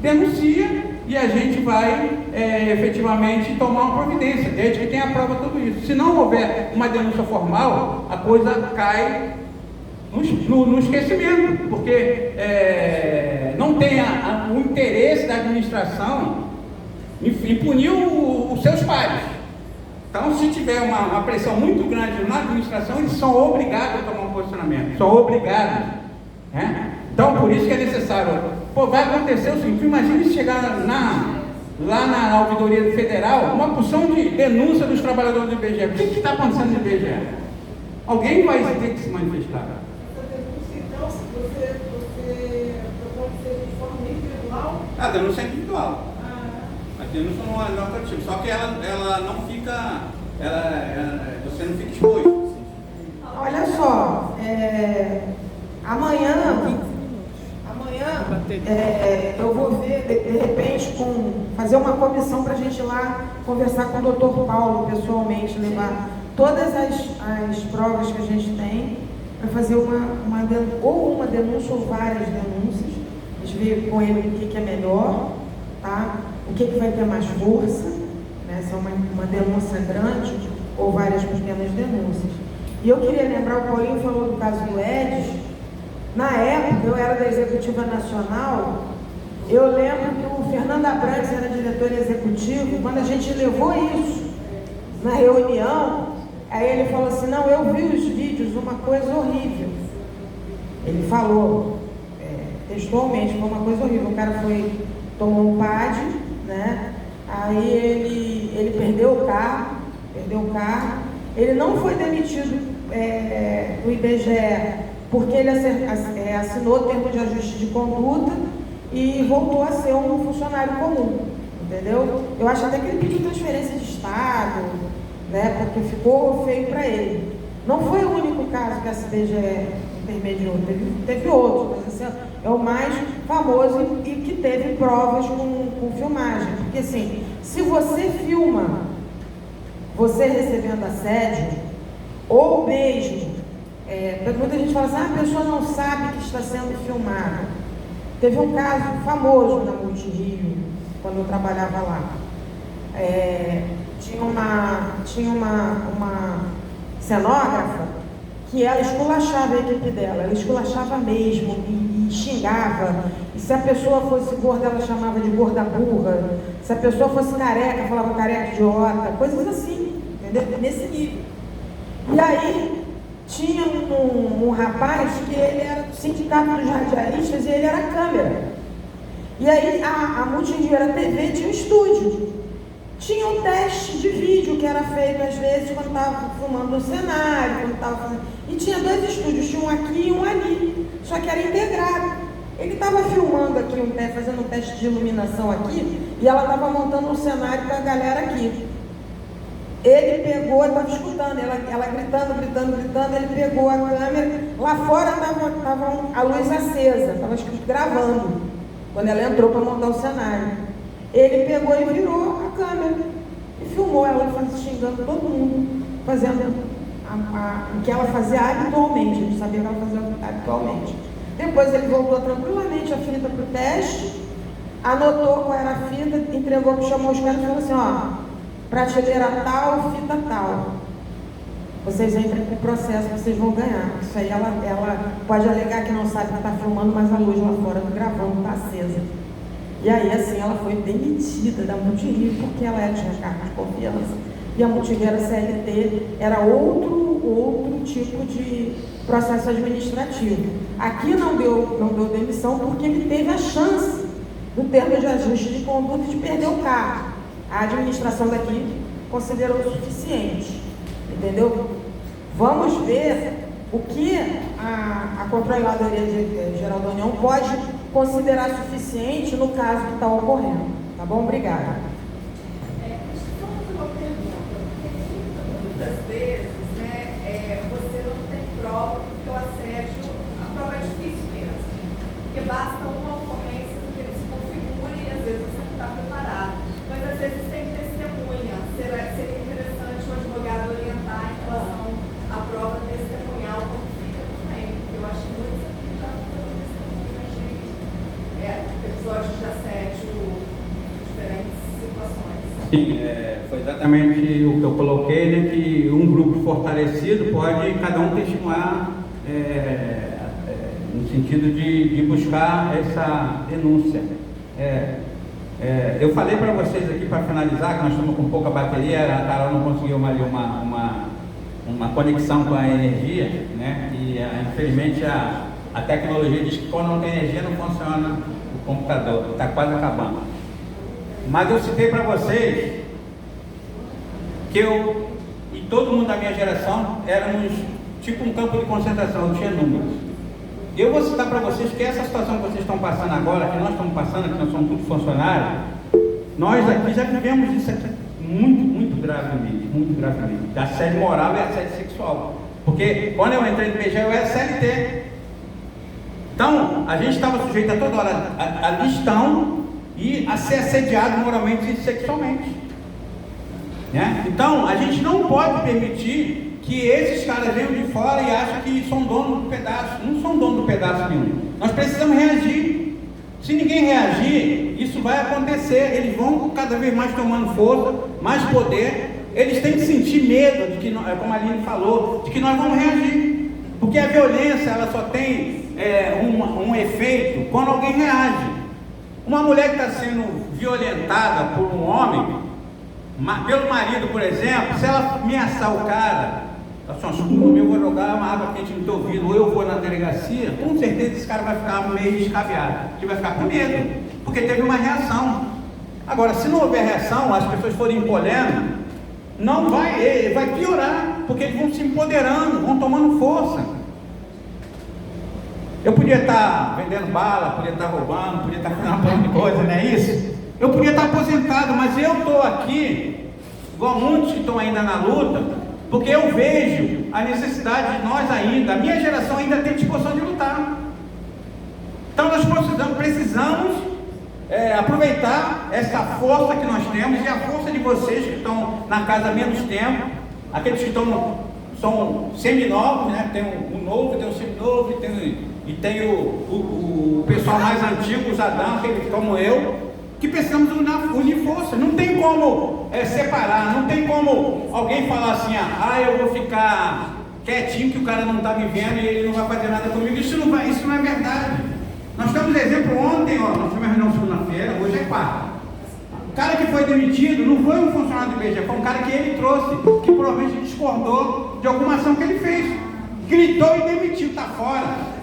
Speaker 1: denuncia e a gente vai efetivamente tomar uma providência, desde que tenha a prova de tudo isso. Se não houver uma denúncia formal, a coisa cai no esquecimento, porque não tem o interesse da administração em punir os seus pares. Então, se tiver uma pressão muito grande na administração, eles são obrigados a tomar um posicionamento, são obrigados, né? Então, por isso que é necessário. Pô, vai acontecer o seguinte, imagine se chegar lá na Ouvidoria Federal, uma porção de denúncia dos trabalhadores do IBGE. O que está acontecendo no IBGE? Alguém vai ter que se manifestar.
Speaker 3: Essa denúncia, então, você propõe que seja de forma individual?
Speaker 1: A denúncia é individual. A denúncia não é coletiva, só que ela não fica, você não fica exposto.
Speaker 8: Olha só, amanhã eu vou ver, de repente, fazer uma comissão para a gente ir lá conversar com o Dr. Paulo pessoalmente, levar todas as provas que a gente tem para fazer uma denúncia ou várias denúncias. A gente vê com ele o que é melhor, tá? O que vai ter mais força, né? Se é uma denúncia grande ou várias pequenas denúncias. E eu queria lembrar, o Paulinho falou do caso do Edson. Na época, eu era da Executiva Nacional, eu lembro que o Fernando Abrantes era diretor executivo, quando a gente levou isso na reunião, aí ele falou assim, não, eu vi os vídeos, uma coisa horrível. Ele falou, textualmente, foi uma coisa horrível. O cara tomou um PAD, né? Aí ele perdeu o carro, ele não foi demitido do IBGE, porque ele assinou o termo de ajuste de conduta e voltou a ser um funcionário comum. entendeu? Eu acho até que ele pediu transferência de estado, né, porque ficou feio para ele. Não foi o único caso que a CBGE intermediou, teve outros, mas esse é o mais famoso e que teve provas com filmagem. Porque assim, se você filma você recebendo assédio, ou mesmo, muita gente fala assim, a pessoa não sabe que está sendo filmada. Teve um caso famoso na Multirio, quando eu trabalhava lá. Tinha uma cenógrafa que ela esculachava a equipe dela, ela esculachava mesmo e xingava. E se a pessoa fosse gorda, ela chamava de gorda burra. Se a pessoa fosse careca, falava careca idiota, coisas assim, entendeu? Nesse nível. E aí tinha um rapaz que ele era do sindicato dos radialistas e ele era câmera. E aí a Multirio era TV, tinha um estúdio. Tinha um teste de vídeo que era feito às vezes quando estava filmando no cenário, quando estava fazendo... E tinha 2 estúdios, tinha um aqui e um ali, só que era integrado. Ele estava filmando aqui, fazendo um teste de iluminação aqui, e ela estava montando um cenário para a galera aqui. Ele pegou, estava escutando, ela gritando, ele pegou a câmera, lá fora estava a luz acesa, estava escrito gravando, quando ela entrou para montar o cenário. Ele pegou e virou a câmera e filmou ela xingando todo mundo, fazendo o que ela fazia habitualmente, a gente sabia que ela fazia habitualmente. Depois ele voltou tranquilamente a fita para o teste, anotou qual era a fita, entregou, chamou os caras e falou assim, ó, prateleira tal, fita tal. Vocês entrem com o processo, vocês vão ganhar. Isso aí ela pode alegar que não sabe que está filmando, mas a luz lá fora está gravando, está acesa. E aí, assim, ela foi demitida da Multirio porque ela tinha cargo de confiança. E a Multirio era CLT, era outro tipo de processo administrativo. Aqui não deu demissão porque ele teve a chance, no termo de ajuste de conduta, de perder o cargo. A administração daqui considerou o suficiente, entendeu? Vamos ver o que a Controladoria Geral da União pode considerar suficiente no caso que está ocorrendo. Tá bom? Obrigada.
Speaker 3: Muitas vezes, né, você não tem prova, porque o assédio, a prova é difícil mesmo. Porque basta uma ocorrência que ele se configure e às vezes você não está preparado. Mas às vezes tem testemunha. Seria interessante o advogado orientar em relação à prova testemunhal como fica também. Porque eu acho que muitos aqui já foram testemunhas de episódios de assédio em diferentes situações.
Speaker 10: Sim, foi exatamente o que eu coloquei, né, que um grupo fortalecido pode cada um testemunhar no sentido de buscar essa denúncia. Eu falei para vocês aqui, para finalizar, que nós estamos com pouca bateria, a Carol não conseguiu ali uma conexão com a energia, né, e infelizmente a tecnologia diz que quando não tem energia não funciona o computador, está quase acabando. Mas eu citei para vocês que eu e todo mundo da minha geração éramos tipo um campo de concentração, eu tinha números. Eu vou citar para vocês que essa situação que vocês estão passando agora, que nós estamos passando, que nós somos todos funcionários, nós aqui já vivemos isso aqui muito gravemente, da assédio moral e assédio sexual. Porque quando eu entrei no PGE eu era CLT. Então, a gente estava sujeito a toda hora a listão e a ser assediado moralmente e sexualmente. Né? Então, a gente não pode permitir que esses caras venham de fora e achem que são donos do pedaço. Não são donos do pedaço nenhum. Nós precisamos reagir. Se ninguém reagir, isso vai acontecer. Eles vão cada vez mais tomando força, mais poder. Eles têm que sentir medo de que, como a Aline falou, de que nós vamos reagir. Porque a violência, ela só tem um efeito quando alguém reage. Uma mulher que está sendo violentada por um homem, pelo marido, por exemplo, se ela ameaçar o cara, eu vou jogar uma água quente no teu ouvido, ou eu vou na delegacia, com certeza esse cara vai ficar meio descabeado, ele vai ficar com medo, porque teve uma reação. Agora, se não houver reação, as pessoas forem empolhando, não vai piorar, porque eles vão se empoderando, vão tomando força. Eu podia estar vendendo bala, podia estar roubando, podia estar fazendo uma porra de coisa, não é isso? Eu podia estar aposentado, mas eu estou aqui, igual muitos que estão ainda na luta, porque eu vejo a necessidade de nós ainda, a minha geração ainda tem disposição de lutar. Então nós precisamos aproveitar essa força que nós temos e a força de vocês que estão na casa há menos tempo, aqueles que são seminovos, né? Tem o novo, tem o seminovo e tem o pessoal mais antigo, os Adão, aqueles como eu, que precisamos unir força. Não tem como separar, não tem como alguém falar assim, eu vou ficar quietinho que o cara não está me vendo e ele não vai fazer nada comigo. Isso não é verdade. Nós temos exemplo ontem, nós tivemos uma reunião segunda-feira, hoje é quarta. O cara que foi demitido não foi um funcionário do IBGE, foi um cara que ele trouxe, que provavelmente discordou de alguma ação que ele fez. Gritou e demitiu, está fora.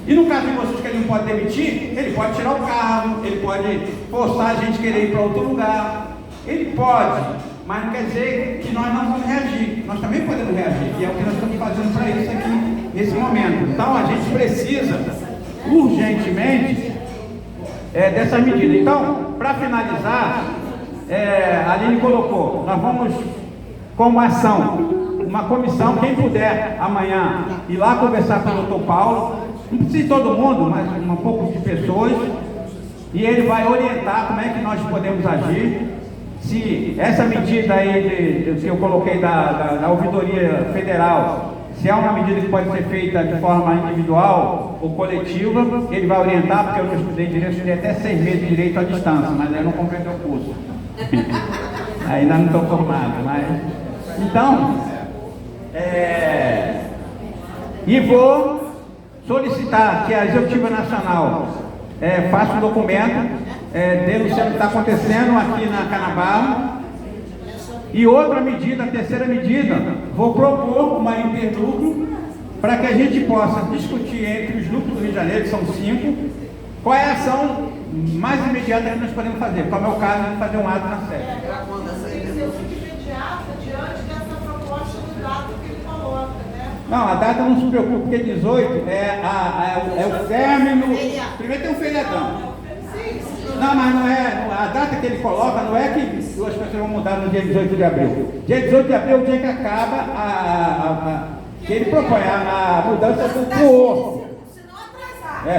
Speaker 10: E no caso de vocês que ele não pode demitir, ele pode tirar o carro, ele pode forçar a gente querer ir para outro lugar. Ele pode, mas não quer dizer que nós não vamos reagir. Nós também podemos reagir, e é o que nós estamos fazendo para isso aqui, nesse momento. Então a gente precisa, urgentemente, dessas medidas. Então, para finalizar, a Aline colocou, nós vamos, como ação, uma comissão, quem puder amanhã ir lá conversar com o doutor Paulo, não precisa todo mundo, mas um pouco de pessoas, e ele vai orientar como é que nós podemos agir. Se essa medida aí que eu coloquei da ouvidoria federal, se é uma medida que pode ser feita de forma individual ou coletiva, ele vai orientar, porque eu não estudei direito, estudei até 6 meses de direito à distância, mas aí eu não completei o curso. Ainda não estou formado, mas... Então, e vou solicitar que a Executiva Nacional faça um documento denunciando o que está acontecendo aqui na Canabarro. E outra medida, a terceira medida, vou propor uma interlúculo para que a gente possa discutir entre os núcleos do Rio de Janeiro, que são 5, qual é a ação mais imediata que nós podemos fazer. Como é o caso de fazer um ato na sede.
Speaker 3: Diante dessa proposta do dado que ele coloca, né?
Speaker 10: Não, a data não se preocupe, porque 18 é o término. Primeiro tem um feriadão. Não, mas não é. A data que ele coloca não é que as pessoas vão mudar no dia 18 de abril. Dia 18 de abril é o dia que acaba que ele propõe a mudança do horto.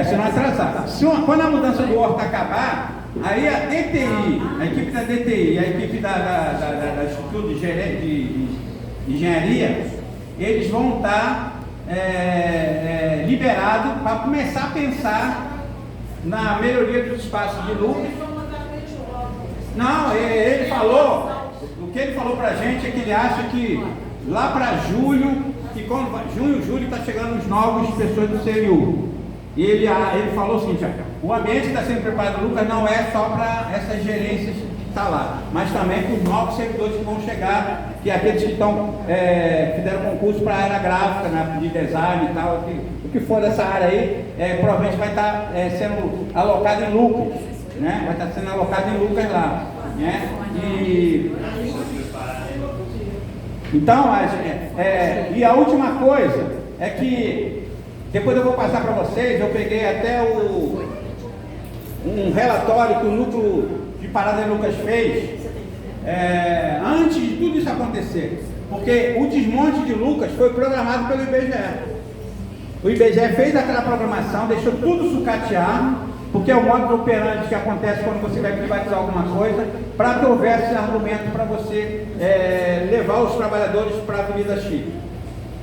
Speaker 10: Se não atrasar. Quando a mudança do horto acabar, aí a DTI, a equipe da DTI e a equipe da Instituto de Engenharia, eles vão estar liberados para começar a pensar na melhoria dos espaços de lucro. Não, ele falou, o que ele falou para a gente é que ele acha que lá para julho, que quando julho está chegando os novos pessoas do CNU. E ele falou o seguinte, o ambiente que está sendo preparado, Lucas, não é só para essas gerências que estão lá, mas também para os novos servidores que vão chegar, que é aqueles que fizeram concurso para a área gráfica, né, de design e tal, o que for dessa área aí, provavelmente vai estar sendo alocado em Lucas, né? Vai estar sendo alocado em Lucas lá, né? Então, e a última coisa é que depois eu vou passar para vocês, eu peguei até um relatório que o Núcleo de Parada de Lucas fez antes de tudo isso acontecer, porque o desmonte de Lucas foi programado pelo IBGE. O IBGE fez aquela programação, deixou tudo sucateado, porque é o modo operante que acontece quando você vai privatizar alguma coisa, para que houvesse argumento para você levar os trabalhadores para a Avenida Chico.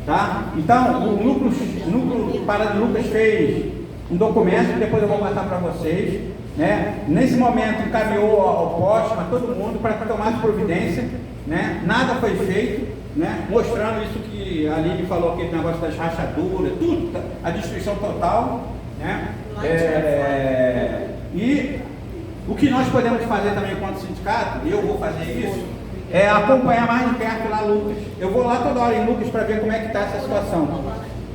Speaker 10: Tá? Então, o Núcleo Parada de Lucas fez um documento, que depois eu vou passar para vocês, né? Nesse momento encaminhou ao poste, a todo mundo, para que tomasse providência, né? Nada foi feito, né? Mostrando isso que a Aline falou, aquele negócio das rachaduras, tudo, a destruição total, né? E o que nós podemos fazer também enquanto sindicato, e eu vou fazer isso, é acompanhar mais de perto lá Lucas. Eu vou lá toda hora em Lucas para ver como é que está essa situação,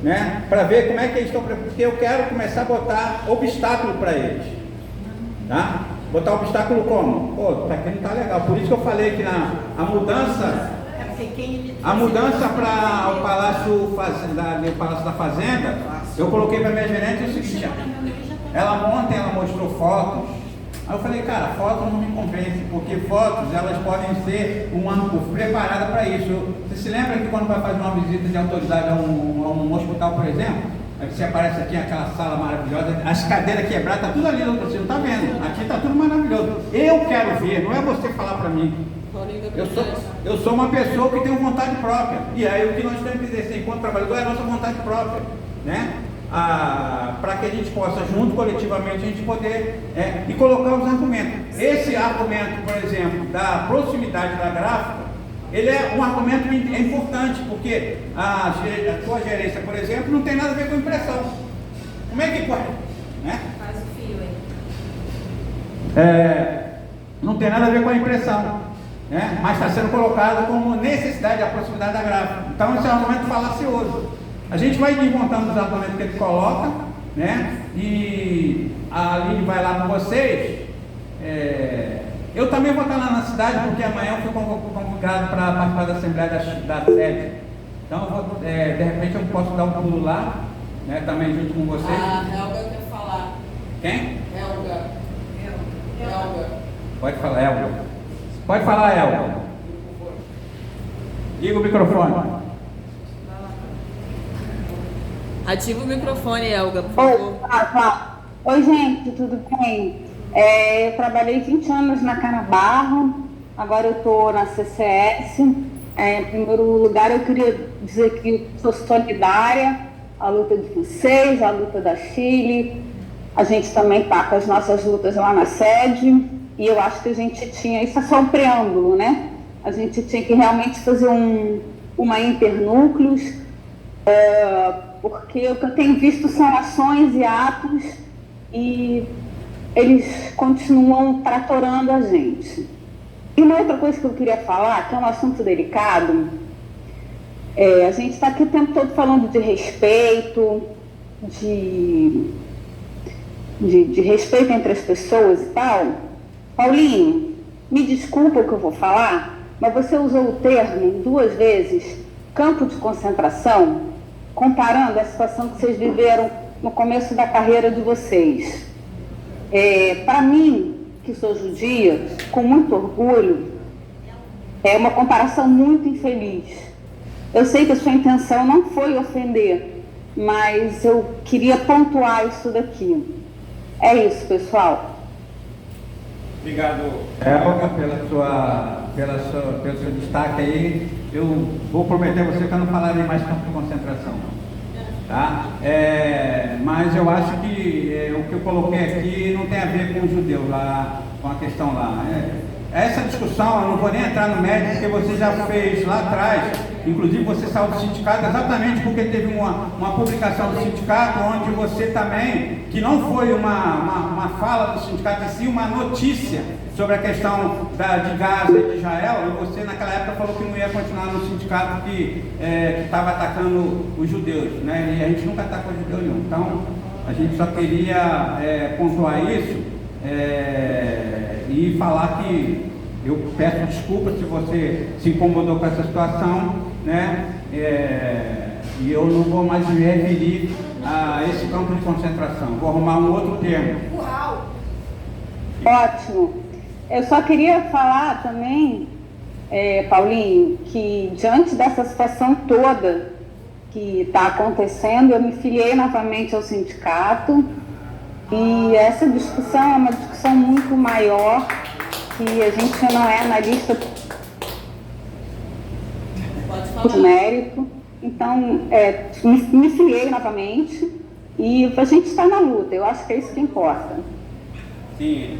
Speaker 10: né? Para ver como é que eles estão, porque eu quero começar a botar obstáculo para eles, tá? Botar obstáculo como? Pô, tá aqui não tá legal. Por isso que eu falei que a mudança para o Palácio da Fazenda, eu coloquei para minha gerente o seguinte: ela ontem ela mostrou fotos Aí eu falei, cara, fotos não me convence, porque fotos, elas podem ser preparadas para isso. Você se lembra que quando vai fazer uma visita de autoridade a um hospital, por exemplo, aí você aparece aqui naquela sala maravilhosa, as cadeiras quebradas, tá tudo ali, você não tá vendo, aqui tá tudo maravilhoso. Eu quero ver, não é você falar para mim. Eu sou uma pessoa que tem vontade própria, e aí o que nós temos que exercer enquanto trabalhador é a nossa vontade própria, né? Para que a gente possa, junto, coletivamente, a gente poder e colocar os argumentos. Esse argumento, por exemplo, da proximidade da gráfica, ele é um argumento importante, porque a sua gerência, por exemplo, não tem nada a ver com impressão. Como é que pode? Né?
Speaker 3: Faz o fio aí.
Speaker 10: Não tem nada a ver com a impressão. Né? Mas está sendo colocado como necessidade da proximidade da gráfica. Então, esse é um argumento falacioso. A gente vai desmontando os argumentos que ele coloca, né? E a Aline vai lá com vocês. Eu também vou estar lá na cidade, porque amanhã eu fui convocado para participar da Assembleia da sede. Então, de repente, eu posso dar um pulo lá, né? Também junto com vocês.
Speaker 7: A Helga quer falar.
Speaker 10: Quem?
Speaker 7: Helga.
Speaker 10: Pode falar, Helga. Pode falar, Helga. Liga o microfone.
Speaker 2: Ativa o microfone, Helga, por favor.
Speaker 12: Oi, gente, tudo bem? Eu trabalhei 20 anos na Canabarro, agora eu estou na CCS. Em primeiro lugar, eu queria dizer que sou solidária à luta de vocês, à luta da Chile. A gente também está com as nossas lutas lá na sede, e eu acho que a gente tinha, isso é só um preâmbulo, né? A gente tinha que realmente fazer uma internúcleos, porque o que eu tenho visto são ações e atos e eles continuam tratorando a gente. E uma outra coisa que eu queria falar, que é um assunto delicado, a gente está aqui o tempo todo falando de respeito, de respeito entre as pessoas e tal. Paulinho, me desculpa o que eu vou falar, mas você usou o termo 2 vezes, campo de concentração, comparando a situação que vocês viveram no começo da carreira de vocês. Para mim, que sou judia, com muito orgulho, é uma comparação muito infeliz. Eu sei que a sua intenção não foi ofender, mas eu queria pontuar isso daqui. É isso, pessoal.
Speaker 10: Obrigado, Helga, pelo seu destaque aí. Eu vou prometer a você que eu não falarei mais campo de concentração. Tá? Mas eu acho que o que eu coloquei aqui não tem a ver com os judeus lá, com a questão lá. Essa discussão, eu não vou nem entrar no mérito, porque você já fez lá atrás, inclusive você saiu do sindicato exatamente porque teve uma publicação do sindicato, onde você também, que não foi uma fala do sindicato em si, uma notícia sobre a questão de Gaza e de Israel, e você naquela época falou que não ia continuar no sindicato que estava atacando os judeus, né? E a gente nunca atacou judeu nenhum. Então, a gente só queria pontuar isso e falar que eu peço desculpas se você se incomodou com essa situação, né? E eu não vou mais me referir a esse campo de concentração, vou arrumar um outro termo.
Speaker 12: Uau! Ótimo! Eu só queria falar também, Paulinho, que diante dessa situação toda que está acontecendo, eu me filiei novamente ao sindicato e essa discussão é uma discussão muito maior, que a gente não é analista por mérito. Então, me filiei novamente e a gente está na luta, eu acho que é isso que importa.
Speaker 10: Sim.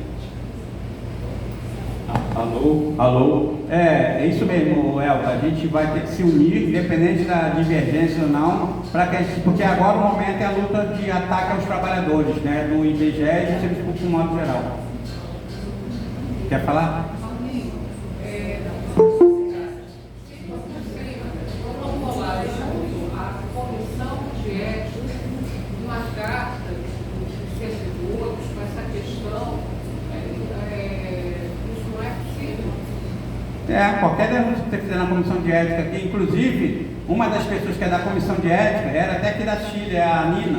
Speaker 10: Alô? É isso mesmo, Elga. A gente vai ter que se unir, independente da divergência ou não, porque agora o momento é a luta de ataque aos trabalhadores, né, do IBGE e do Serviço Público de modo geral. Quer falar? Qualquer denúncia que você fizer na comissão de ética aqui, inclusive, uma das pessoas que é da comissão de ética era até aqui da Chile, a Nina.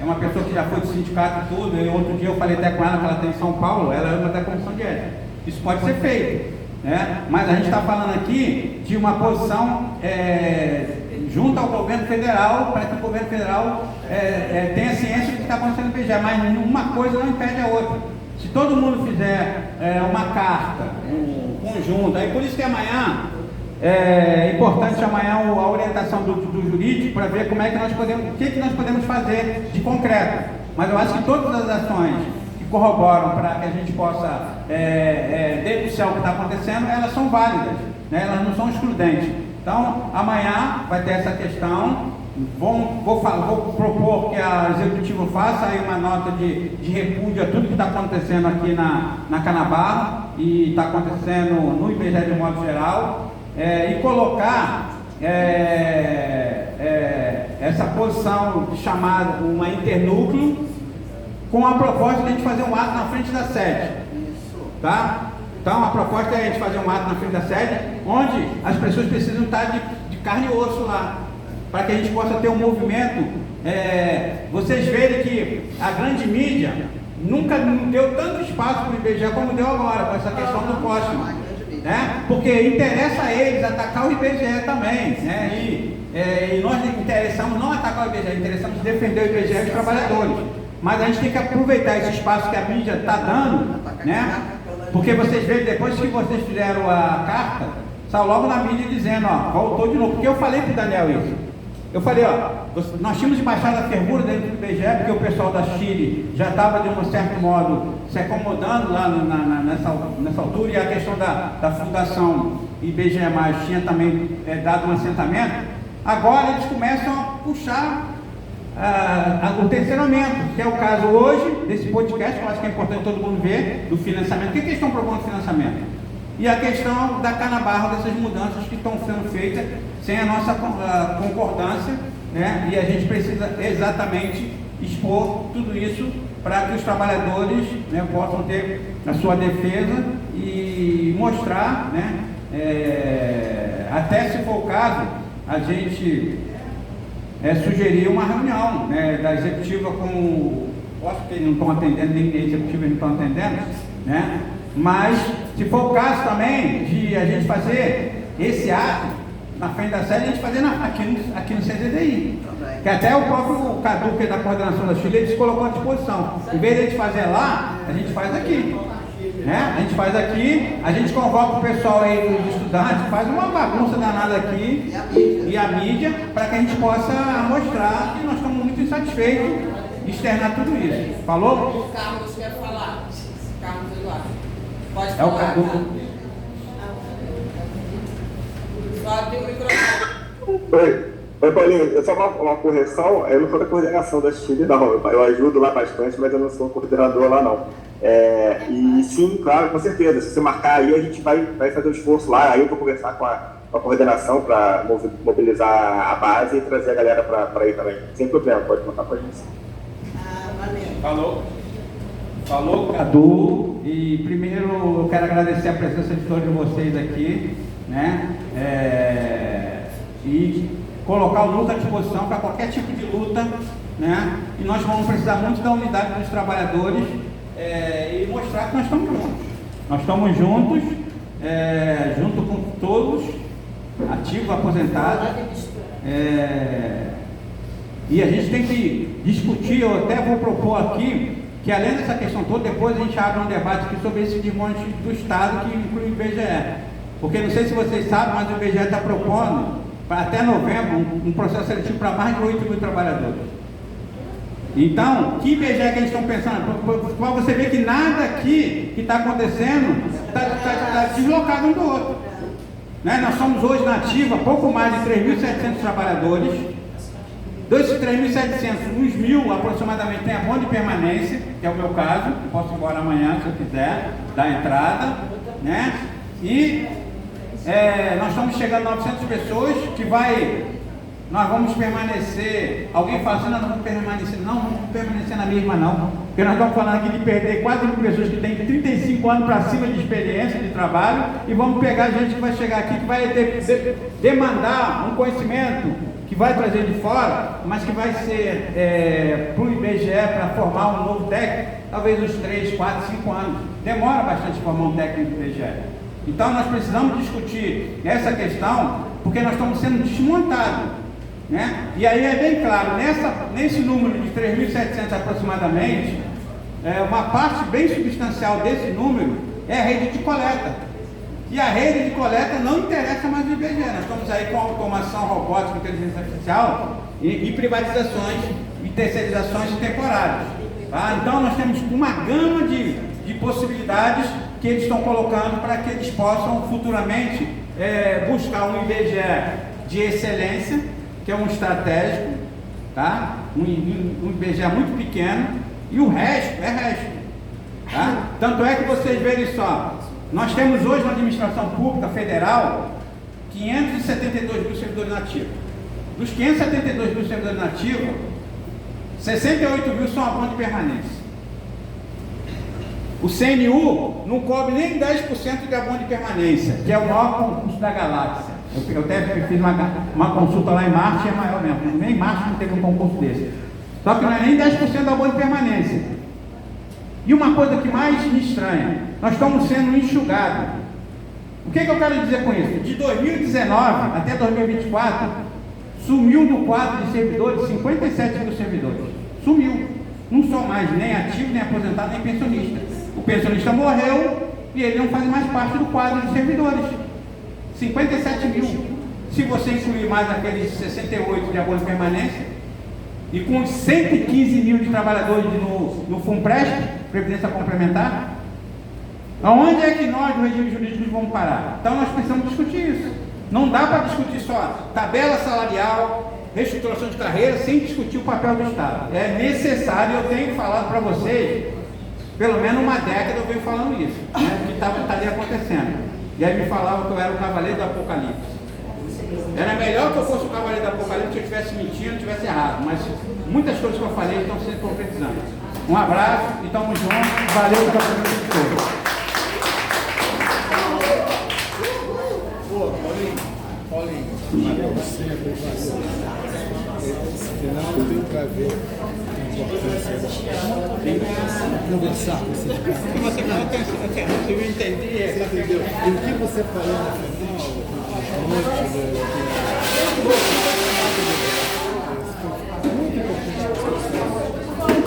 Speaker 10: é uma pessoa que já foi do sindicato e tudo, e outro dia eu falei até com ela que ela tem em São Paulo, ela é uma da comissão de ética. Isso pode ser feito, né? Mas a gente está falando aqui de uma posição junto ao governo federal, para que o governo federal tenha ciência do que está acontecendo no IBGE, mas uma coisa não impede a outra. Se todo mundo fizer uma carta, um conjunto, aí por isso que amanhã é importante amanhã a orientação do jurídico para ver como é que nós podemos, o que nós podemos fazer de concreto. Mas eu acho que todas as ações que corroboram para que a gente possa denunciar o que está acontecendo, elas são válidas, né? Elas não são excludentes. Então, amanhã vai ter essa questão. Vou propor que a Executiva faça aí uma nota de repúdio a tudo que está acontecendo aqui na Canabarro e está acontecendo no IBGE de modo geral, e colocar essa posição de chamar uma internúcleo com a proposta de a gente fazer um ato na frente da sede. Tá? Então, a proposta é a gente fazer um ato na frente da sede, onde as pessoas precisam estar de carne e osso lá, para que a gente possa ter um movimento. Vocês verem que a grande mídia nunca deu tanto espaço para o IBGE como deu agora, com essa questão do Postman, né? Porque interessa a eles atacar o IBGE também, né? E nós interessamos não atacar o IBGE, interessamos defender o IBGE e os trabalhadores. Mas a gente tem que aproveitar esse espaço que a mídia está dando, né? Porque vocês veem, depois que vocês fizeram a carta, saiu logo na mídia dizendo, ó, voltou de novo. Porque eu falei para o Daniel isso. Eu falei, ó, nós tínhamos de baixar a fervura dentro do IBGE, porque o pessoal da Chile já estava, de um certo modo, se acomodando lá nessa altura, e a questão da fundação IBGE+, tinha também dado um assentamento. Agora eles começam a puxar o terceiro aumento, que é o caso hoje desse podcast, que eu acho que é importante todo mundo ver, do financiamento. O que eles estão propondo financiamento? E a questão da Canabarro, dessas mudanças que estão sendo feitas sem a nossa concordância, né? E a gente precisa exatamente expor tudo isso para que os trabalhadores, né, possam ter a sua defesa e mostrar, né, até se for o caso, a gente sugerir uma reunião, né, da executiva com, acho que eles não estão atendendo, nem da executiva eles não estão atendendo, né? Mas, se for o caso também de a gente fazer esse ato na frente da sede, a gente fazer aqui no CZDI. Que até o próprio Cadu, que é da coordenação da Chile, ele se colocou à disposição. Em vez de a gente fazer lá, a gente faz aqui. Né? A gente faz aqui, a gente convoca o pessoal aí dos estudantes, faz uma bagunça danada aqui, e a mídia, para que a gente possa mostrar que nós estamos muito insatisfeitos de externar tudo isso. Falou?
Speaker 7: O Carlos quer falar. Carlos Eduardo. Pode
Speaker 10: É
Speaker 7: falar.
Speaker 10: o Cadu.
Speaker 7: Só abrir o microfone.
Speaker 9: Oi, Paulinho, só uma correção, eu não sou da coordenação da Chile, não, eu ajudo lá bastante, mas eu não sou coordenador lá, não. E sim, claro, com certeza, se você marcar aí, a gente vai fazer um esforço lá, aí eu vou conversar com a coordenação para mobilizar a base e trazer a galera para ir também, sem problema, pode contar com a gente.
Speaker 10: Falou, Cadu, e primeiro eu quero agradecer a presença de todos vocês aqui, né, e colocar o luta à disposição para qualquer tipo de luta, né, e nós vamos precisar muito da unidade dos trabalhadores, e mostrar que nós estamos juntos. Nós estamos juntos, junto com todos, ativo, aposentado, e a gente tem que discutir, eu até vou propor aqui, que além dessa questão toda, depois a gente abre um debate aqui sobre esse desmonte do Estado que inclui o IBGE. Porque não sei se vocês sabem, mas o IBGE está propondo, para até novembro, um processo seletivo para mais de 8 mil trabalhadores. Então, que IBGE que eles estão pensando? Para você ver que nada aqui que está acontecendo está deslocado um do outro. Né? Nós somos hoje na ativa pouco mais de 3.700 trabalhadores. Desses 3.700, uns 1.000 aproximadamente tem abono de permanência, que é o meu caso, eu posso ir embora amanhã se eu quiser, dar entrada, né? E nós estamos chegando a 900 pessoas que nós vamos permanecer, alguém fala assim, não vamos permanecer na mesma não, porque nós estamos falando aqui de perder 4 mil pessoas que têm 35 anos para cima de experiência de trabalho, e vamos pegar gente que vai chegar aqui, que vai demandar um conhecimento que vai trazer de fora, mas que vai ser para o IBGE, para formar um novo técnico, talvez uns 3, 4, 5 anos. Demora bastante formar um técnico do IBGE. Então nós precisamos discutir essa questão, porque nós estamos sendo desmontados. Né? E aí é bem claro, nesse número de 3.700 aproximadamente, uma parte bem substancial desse número é a rede de coleta. E a rede de coleta não interessa mais o IBGE. Nós estamos aí com automação, robótica, inteligência artificial e privatizações e terceirizações temporárias. Tá? Então nós temos uma gama de possibilidades que eles estão colocando para que eles possam futuramente buscar um IBGE de excelência, que é um estratégico, tá? um IBGE muito pequeno, e o resto é resto. Tá? Tanto é que vocês verem só, nós temos hoje na administração pública federal 572 mil servidores nativos. Dos 572 mil servidores nativos, 68 mil são abono de permanência. O CNU não cobre nem 10% de abono de permanência, que é o maior concurso da galáxia. Eu até fiz uma consulta lá em Marte, é maior mesmo. Nem Marte não teve um concurso desse. Só que não é nem 10% do abono de permanência. E uma coisa que mais me estranha, nós estamos sendo enxugados. O que eu quero dizer com isso? De 2019 até 2024, sumiu do quadro de servidores 57 mil servidores. Sumiu. Não são mais nem ativo, nem aposentado, nem pensionista. O pensionista morreu e ele não faz mais parte do quadro de servidores. 57 mil. Se você incluir mais aqueles 68 de abono de permanência, e com 115 mil de trabalhadores no FUNPRESP, Previdência Complementar, aonde é que nós, no regime jurídico, vamos parar? Então nós precisamos discutir isso. Não dá para discutir só tabela salarial, reestruturação de carreira, sem discutir o papel do Estado. É necessário, eu tenho falado para vocês, pelo menos uma década eu venho falando isso, né, que está ali acontecendo. E aí me falavam que eu era o cavaleiro do Apocalipse. Era melhor que eu fosse o cavaleiro do Apocalipse se eu estivesse mentindo, estivesse errado, mas muitas coisas que eu falei estão sendo concretizando. Um abraço e tamo junto. Valeu pela presença de todos.
Speaker 6: Paulinho, valeu você, esse final deu para ver a importância de conversar com esse cara.
Speaker 10: Eu entendi.
Speaker 6: Você entendeu? E o que você falou no final, muito importante.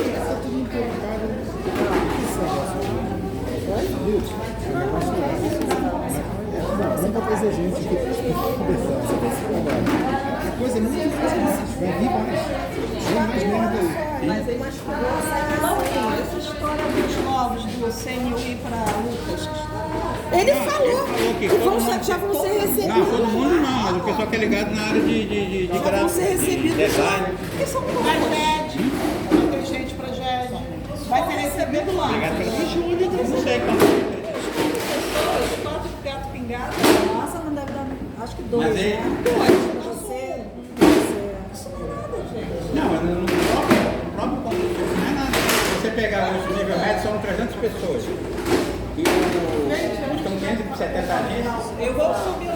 Speaker 6: Está tudo interligado. Vamos para trazer gente aqui para conversar. A coisa é muito difícil. Vai vir mais. Vem mais merda aí.
Speaker 2: Mas aí essa história dos novos do CNU ir para Lucas. Ele falou que já vão ser recebidos.
Speaker 10: Não, todo mundo não, mas o pessoal que é ligado na área de
Speaker 2: já vão ser recebidos. Porque são
Speaker 7: Vai GED, tem gente para GED. Vai ter recebido lá.
Speaker 10: Obrigado pela ajuda, não sei como.
Speaker 2: Quatro gato pingado.
Speaker 4: Nossa, não deve dar. Acho que 2.
Speaker 10: Mas aí,
Speaker 4: né? 2 pra você. Isso não é nada, gente.
Speaker 10: não, no próprio concurso não é nada. Se você pegar hoje o nível médio, são 300 pessoas. E nós estamos 570 agências.
Speaker 2: Eu vou subir